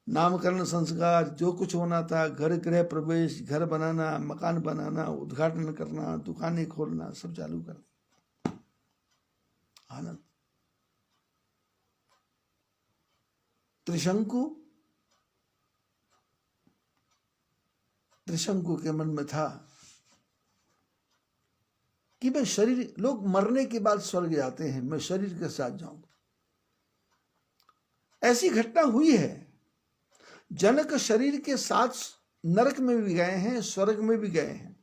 नामकरण संस्कार, जो कुछ होना था, घर गृह प्रवेश, घर बनाना, मकान बनाना, उद्घाटन करना, दुकानें खोलना, सब चालू कर दी। आनंद। त्रिशंकु के मन में था कि मैं शरीर, लोग मरने के बाद स्वर्ग जाते हैं, मैं शरीर के साथ जाऊंगा। ऐसी घटना हुई है, जनक शरीर के साथ नरक में भी गए हैं, स्वर्ग में भी गए हैं।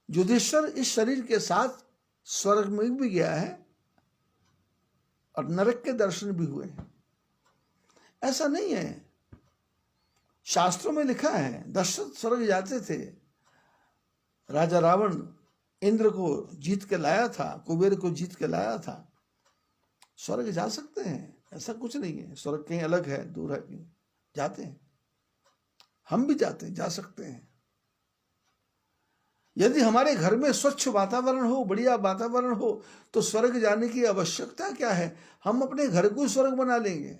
युधिष्ठिर इस शरीर के साथ स्वर्ग में भी गया है और नरक के दर्शन भी हुए हैं। ऐसा नहीं है, शास्त्रों में लिखा है दशरथ स्वर्ग जाते थे। राजा रावण इंद्र को जीत के लाया था, कुबेर को जीत के लाया था। स्वर्ग जा सकते हैं, ऐसा कुछ नहीं है। स्वर्ग कहीं अलग है, दूर है, जाते हैं। हम भी जाते हैं, जा सकते हैं। यदि हमारे घर में स्वच्छ वातावरण हो, बढ़िया वातावरण हो, तो स्वर्ग जाने की आवश्यकता क्या है? हम अपने घर को स्वर्ग बना लेंगे।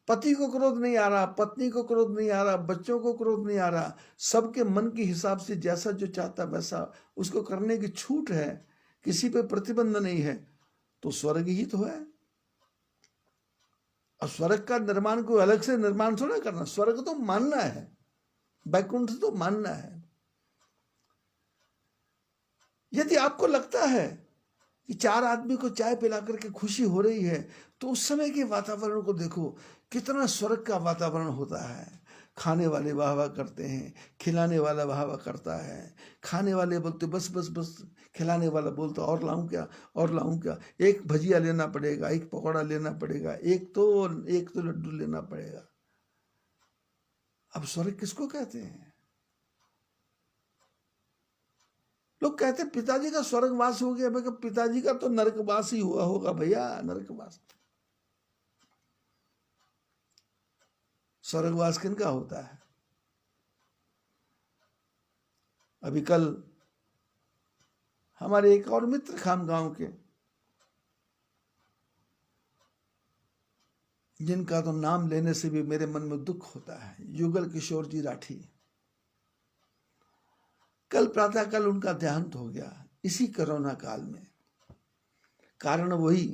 पति को क्रोध नहीं आ रहा, पत्नी को क्रोध नहीं आ रहा, बच्चों को क्रोध नहीं आ रहा, सबके मन के हिसाब से जैसा जो चाहता वैसा उसको करने की छूट है, किसी पे प्रतिबंध नहीं है, तो स्वर्ग ही तो है। और स्वर्ग का निर्माण कोई अलग से निर्माण थोड़ा करना, स्वर्ग तो मानना है, वैकुंठ तो मानना है। यदि आपको लगता है कि 4 आदमी को चाय पिला करके खुशी हो रही है, तो उस समय के वातावरण को देखो, कितना स्वर्ग का वातावरण होता है। खाने वाले वाह वाह करते हैं, खिलाने वाला वाह वाह करता है, खाने वाले बोलते बस बस बस, खिलाने वाला बोलता और लाऊं क्या, और लाऊं क्या, एक भजिया लेना पड़ेगा, एक पकौड़ा लेना पड़ेगा, एक तो लड्डू लेना पड़ेगा। अब स्वर्ग किसको कहते हैं? लोग कहते हैं पिताजी का स्वर्गवास हो गया। मैं कहा पिताजी का तो नरकवास ही हुआ होगा भैया, नरकवास। स्वर्गवास किनका होता है? अभी कल हमारे एक और मित्र खामगांव के, जिनका तो नाम लेने से भी मेरे मन में दुख होता है, युगल किशोर जी राठी, कल प्रातःकाल उनका देहांत हो गया इसी कोरोना काल में। कारण वही,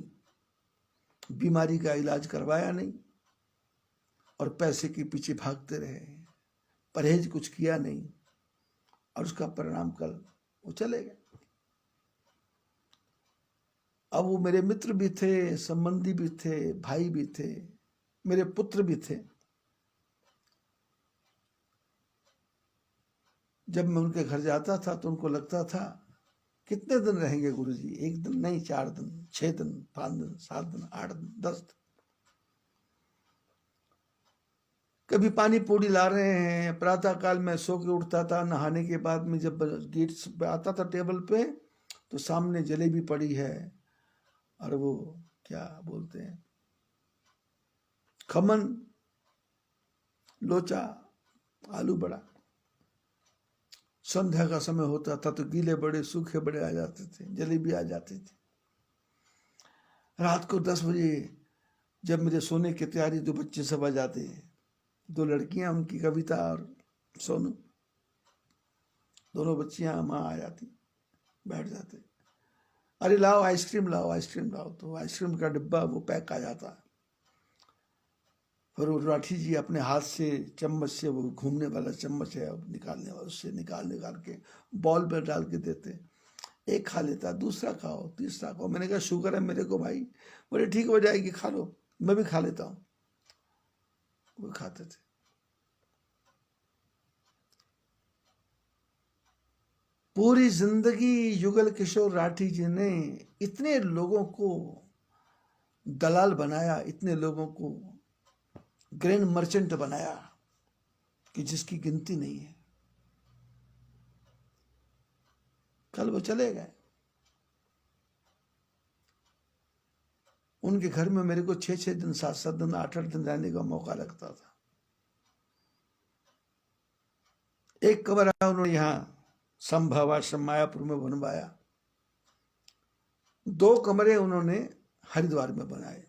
बीमारी का इलाज करवाया नहीं और पैसे के पीछे भागते रहे, परहेज कुछ किया नहीं, और उसका परिणाम कल वो चले गए। अब वो मेरे मित्र भी थे, संबंधी भी थे, भाई भी थे, मेरे पुत्र भी थे। जब मैं उनके घर जाता था तो उनको लगता था कितने दिन रहेंगे गुरुजी? 1 दिन नहीं, 4 दिन, 6 दिन, 5 दिन, 7 दिन, 8 दिन, 10 दिन। कभी पानी पूड़ी ला रहे हैं, प्रातःकाल में सो के उठता था, नहाने के बाद में जब गेट पे आता था टेबल पे, तो सामने जलेबी पड़ी है और वो क्या बोलते हैं, खमन, लोचा, आलू बड़ा। संध्या का समय होता था तो गीले बड़े, सूखे बड़े आ जाते थे, जलेबी आ जाती थी। रात को 10 बजे जब मेरे सोने की तैयारी, 2 बच्चे सब आ जाते, 2 लड़कियां, उनकी कविता और सोनू, दोनों बच्चियां, माँ आ जाती, बैठ जाते, अरे लाओ आइसक्रीम लाओ, आइसक्रीम लाओ। तो आइसक्रीम का डिब्बा वो पैक आ जाता। फिर वो राठी जी अपने हाथ से चम्मच से, वो घूमने वाला चम्मच है निकालने वाला, उससे निकाल के बॉल पर डाल के देते। एक खा लेता, दूसरा खाओ, तीसरा खाओ। मैंने कहा शुगर है मेरे को भाई। बोले ठीक हो जाएगी, खा लो, मैं भी खा लेता हूँ। वो खाते थे। पूरी जिंदगी युगल किशोर राठी जी ने इतने लोगों को दलाल बनाया, इतने लोगों को ग्रेन मर्चेंट बनाया कि जिसकी गिनती नहीं है। कल वो चले गए। उनके घर में मेरे को 6-6 दिन, 7-7 दिन, 8-8 दिन रहने का मौका लगता था। एक कमरा उन्होंने यहाँ संभवाश्रम मायापुर में बनवाया, 2 कमरे उन्होंने हरिद्वार में बनाए।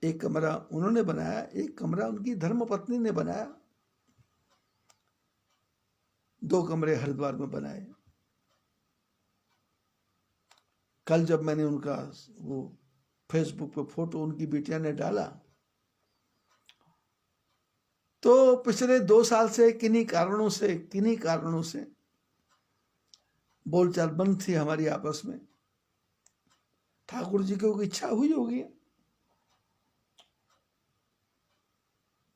एक कमरा उन्होंने बनाया, एक कमरा उनकी धर्मपत्नी ने बनाया, 2 कमरे हरिद्वार में बनाए। कल जब मैंने उनका वो फेसबुक पे फोटो उनकी बेटिया ने डाला, तो पिछले 2 साल से किन्हीं कारणों से बोलचाल बंद थी हमारी आपस में। ठाकुर जी को इच्छा हुई होगी,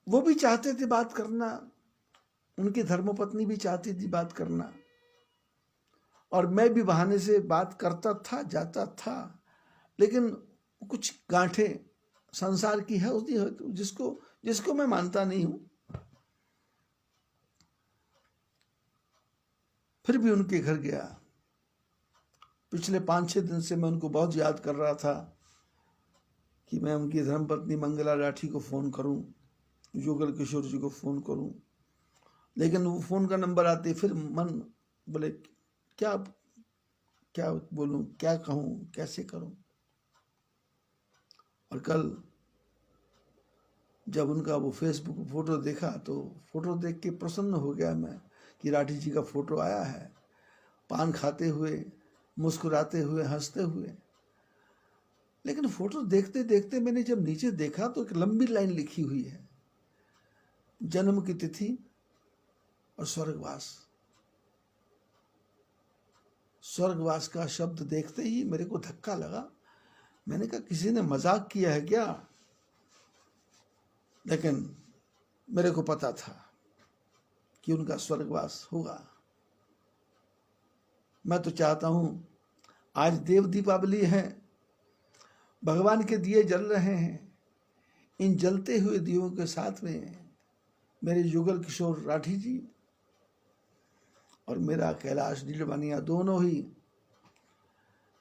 वो भी चाहते थे बात करना, उनकी धर्मपत्नी भी चाहती थी बात करना, और मैं भी बहाने से बात करता था, जाता था। लेकिन कुछ गांठें संसार की है उसकी, जिसको मैं मानता नहीं हूं। फिर भी उनके घर गया। पिछले 5-6 दिन से मैं उनको बहुत याद कर रहा था कि मैं उनकी धर्मपत्नी मंगला राठी को फ़ोन करूं, युगल किशोर जी को फ़ोन करूं, लेकिन वो फ़ोन का नंबर आते फिर मन बोले क्या बोलूं, क्या कहूं, कैसे करूं। और कल जब उनका वो फेसबुक फोटो देखा तो फोटो देख के प्रसन्न हो गया मैं कि राठी जी का फोटो आया है, पान खाते हुए, मुस्कुराते हुए, हंसते हुए। लेकिन फोटो देखते देखते मैंने जब नीचे देखा तो एक लंबी लाइन लिखी हुई है, जन्म की तिथि और स्वर्गवास। स्वर्गवास का शब्द देखते ही मेरे को धक्का लगा। मैंने कहा किसी ने मजाक किया है क्या? लेकिन मेरे को पता था कि उनका स्वर्गवास होगा। मैं तो चाहता हूं, आज देव दीपावली है, भगवान के दिए जल रहे हैं, इन जलते हुए दियों के साथ में मेरे युगल किशोर राठी जी और मेरा कैलाश नीलवानिया दोनों ही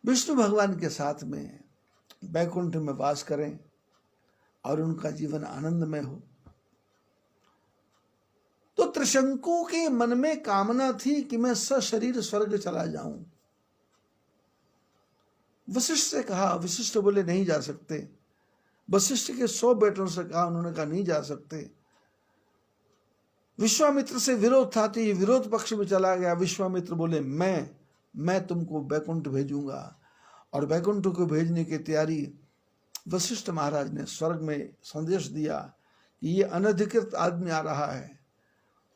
विष्णु भगवान के साथ में बैकुंठ में वास करें और उनका जीवन आनंदमय हो। तो त्रिशंकु के मन में कामना थी कि मैं सशरीर स्वर्ग चला जाऊं। वशिष्ठ से कहा, वशिष्ठ बोले नहीं जा सकते। वशिष्ठ के 100 बेटों से कहा, उन्होंने कहा नहीं जा सकते। विश्वामित्र से विरोध था तो ये विरोध पक्ष में चला गया। विश्वामित्र बोले मैं तुमको बैकुंठ भेजूंगा, और बैकुंठ को भेजने की तैयारी वशिष्ठ महाराज ने स्वर्ग में संदेश दिया कि ये अनधिकृत आदमी आ रहा है,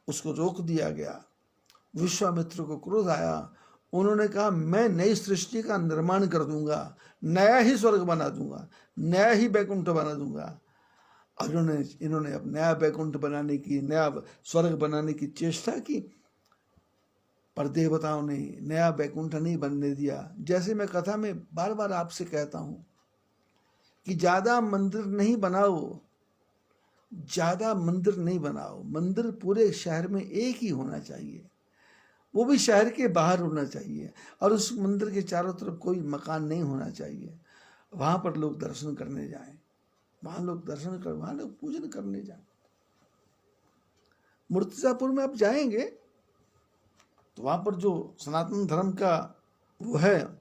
उसको रोक दिया गया। विश्वामित्र को क्रोध आया, उन्होंने कहा मैं नई सृष्टि का निर्माण कर दूंगा, नया ही स्वर्ग बना दूंगा, नया ही बैकुंठ बना दूंगा। और इन्होंने अब नया बैकुंठ बनाने की, नया स्वर्ग बनाने की चेष्टा की, पर देवताओं ने नया बैकुंठ नहीं बनने दिया। जैसे मैं कथा में बार बार आपसे कहता हूं कि ज्यादा मंदिर नहीं बनाओ, मंदिर पूरे शहर में एक ही होना चाहिए, वो भी शहर के बाहर होना चाहिए, और उस मंदिर के चारों तरफ कोई मकान नहीं होना चाहिए। वहां पर लोग दर्शन करने जाएं, वहां लोग पूजन करने जाएं। मूर्तिजापुर में आप जाएंगे तो वहां पर जो सनातन धर्म का वो है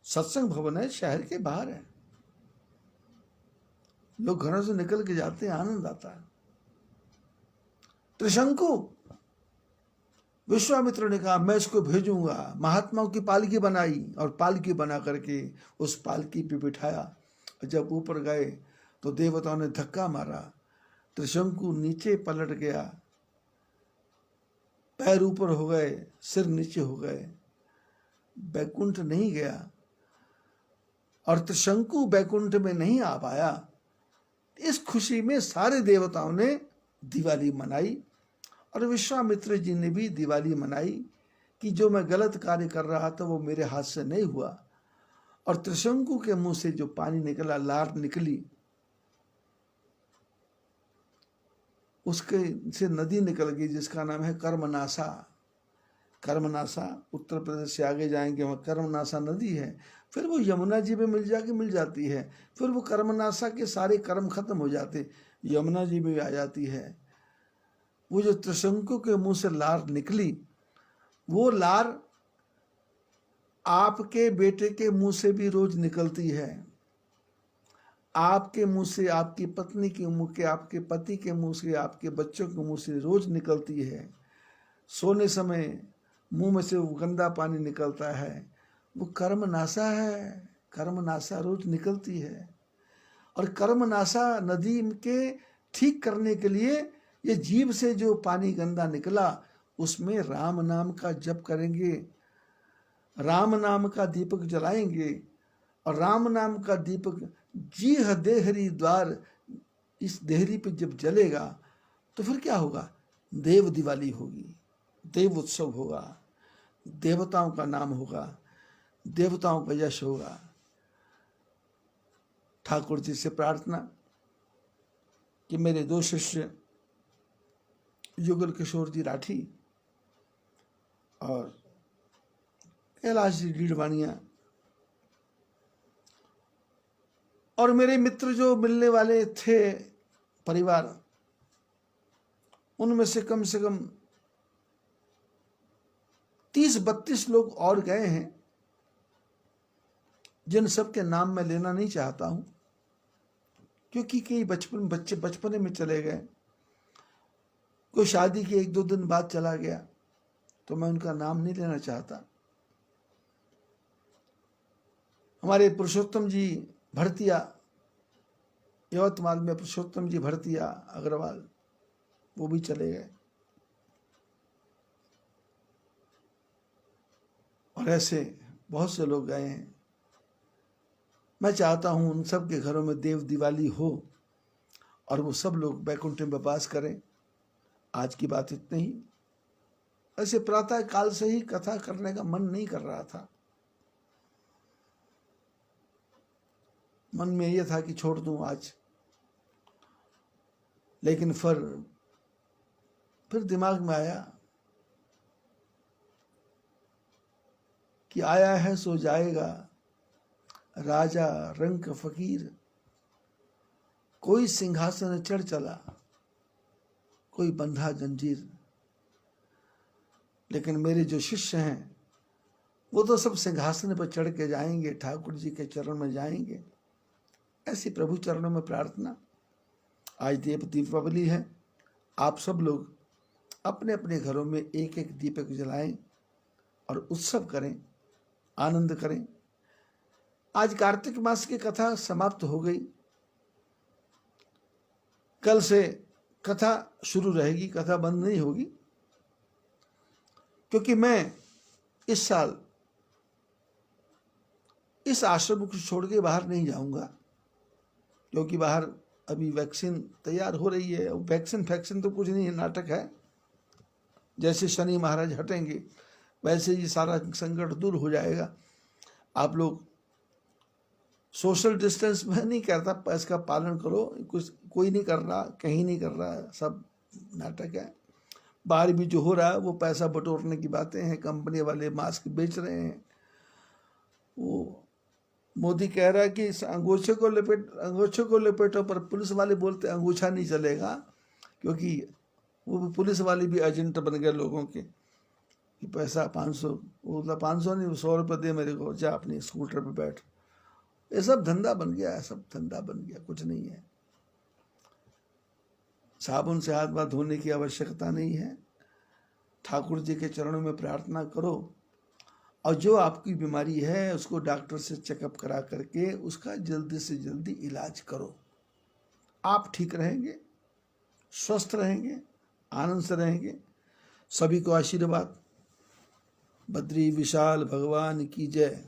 सत्संग भवन है, शहर के बाहर है। लोग घरों से निकल के जाते हैं, आनंद आता है। त्रिशंकु, विश्वामित्र ने कहा मैं इसको भेजूंगा। महात्माओं की पालकी बनाई और पालकी बना करके उस पालकी पे बिठाया। जब ऊपर गए तो देवताओं ने धक्का मारा, त्रिशंकु नीचे पलट गया, पैर ऊपर हो गए, सिर नीचे हो गए, बैकुंठ नहीं गया, और त्रिशंकु बैकुंठ में नहीं आ पाया। इस खुशी में सारे देवताओं ने दिवाली मनाई, और विश्वामित्र जी ने भी दिवाली मनाई कि जो मैं गलत कार्य कर रहा था वो मेरे हाथ से नहीं हुआ। और त्रिशंकु के मुंह से जो पानी निकला, लार निकली, उसके से नदी निकल गई जिसका नाम है कर्मनासा। कर्मनासा उत्तर प्रदेश से आगे जाएंगे, वहाँ कर्मनासा नदी है। फिर वो यमुना जी में मिल जाती है। फिर वो कर्मनासा के सारे कर्म खत्म हो जाते, यमुना जी में आ जाती है। वो जो त्रिशंकु के मुंह से लार निकली, वो लार आपके बेटे के मुंह से भी रोज निकलती है, आपके मुंह से, आपकी पत्नी के मुंह के, आपके पति के मुंह से, आपके बच्चों के मुंह से रोज निकलती है। सोने समय मुंह में से वो गंदा पानी निकलता है, वो कर्म नासा है। कर्मनाशा रोज निकलती है, और कर्मनाशा नदी के ठीक करने के लिए ये जीभ से जो पानी गंदा निकला उसमें राम नाम का जप करेंगे, राम नाम का दीपक जलाएंगे, और राम नाम का दीपक जीह देहरी द्वार, इस देहरी पे जब जलेगा तो फिर क्या होगा? देव दिवाली होगी, देव उत्सव होगा, देवताओं का नाम होगा, देवताओं का यश होगा। ठाकुर जी से प्रार्थना कि मेरे दो शिष्य युगल किशोर जी राठी और कैलाश जी डीडवानिया, और मेरे मित्र जो मिलने वाले थे परिवार, उनमें से कम 30-32 लोग और गए हैं, जिन सब के नाम मैं लेना नहीं चाहता हूं, क्योंकि कई बच्चे बचपने में चले गए, कोई शादी के 1-2 दिन बाद चला गया, तो मैं उनका नाम नहीं लेना चाहता। हमारे पुरुषोत्तम जी भरतिया, यवतमाल में पुरुषोत्तम जी भरतिया अग्रवाल, वो भी चले गए, और ऐसे बहुत से लोग गए हैं। मैं चाहता हूं उन सब के घरों में देव दिवाली हो और वो सब लोग बैकुंठ में वास करें। आज की बात इतनी ही। ऐसे प्रातः काल से ही कथा करने का मन नहीं कर रहा था, मन में यह था कि छोड़ दूं आज, लेकिन फिर दिमाग में आया कि आया है सो जाएगा, राजा रंक फकीर, कोई सिंहासन चढ़ चला, कोई बंधा जंजीर। लेकिन मेरे जो शिष्य हैं वो तो सब सिंहासन पर चढ़ के जाएंगे, ठाकुर जी के चरण में जाएंगे। ऐसी प्रभु चरणों में प्रार्थना। आज दीपावली है, आप सब लोग अपने अपने घरों में एक एक दीपक जलाएं और उत्सव करें, आनंद करें। आज कार्तिक मास की कथा समाप्त हो गई, कल से कथा शुरू रहेगी, कथा बंद नहीं होगी, क्योंकि मैं इस साल इस आश्रम को छोड़ के बाहर नहीं जाऊंगा, क्योंकि बाहर अभी वैक्सीन तैयार हो रही है। वैक्सीन तो कुछ नहीं है, नाटक है। जैसे शनि महाराज हटेंगे वैसे ही सारा संकट दूर हो जाएगा। आप लोग सोशल डिस्टेंस में नहीं करता, इसका पालन करो। कोई नहीं कर रहा, कहीं नहीं कर रहा, सब नाटक है। बाहर भी जो हो रहा है वो पैसा बटोरने की बातें हैं, कंपनी वाले मास्क बेच रहे हैं। वो मोदी कह रहा है कि इस अंगूछे को लपेटो, पर पुलिस वाले बोलते अंगूछा नहीं चलेगा, क्योंकि वो पुलिस वाले भी एजेंट बन गए लोगों के कि पैसा 500, वो 500 नहीं, 100 रुपये दे मेरे को, जा अपनी स्कूटर पे बैठ। ये सब धंधा बन गया है, सब धंधा बन गया, कुछ नहीं है। साबुन से हाथ धोने की आवश्यकता नहीं है। ठाकुर जी के चरणों में प्रार्थना करो, और जो आपकी बीमारी है उसको डॉक्टर से चेकअप करा करके उसका जल्दी से जल्दी इलाज करो। आप ठीक रहेंगे, स्वस्थ रहेंगे, आनंद से रहेंगे। सभी को आशीर्वाद। बद्री विशाल भगवान की जय।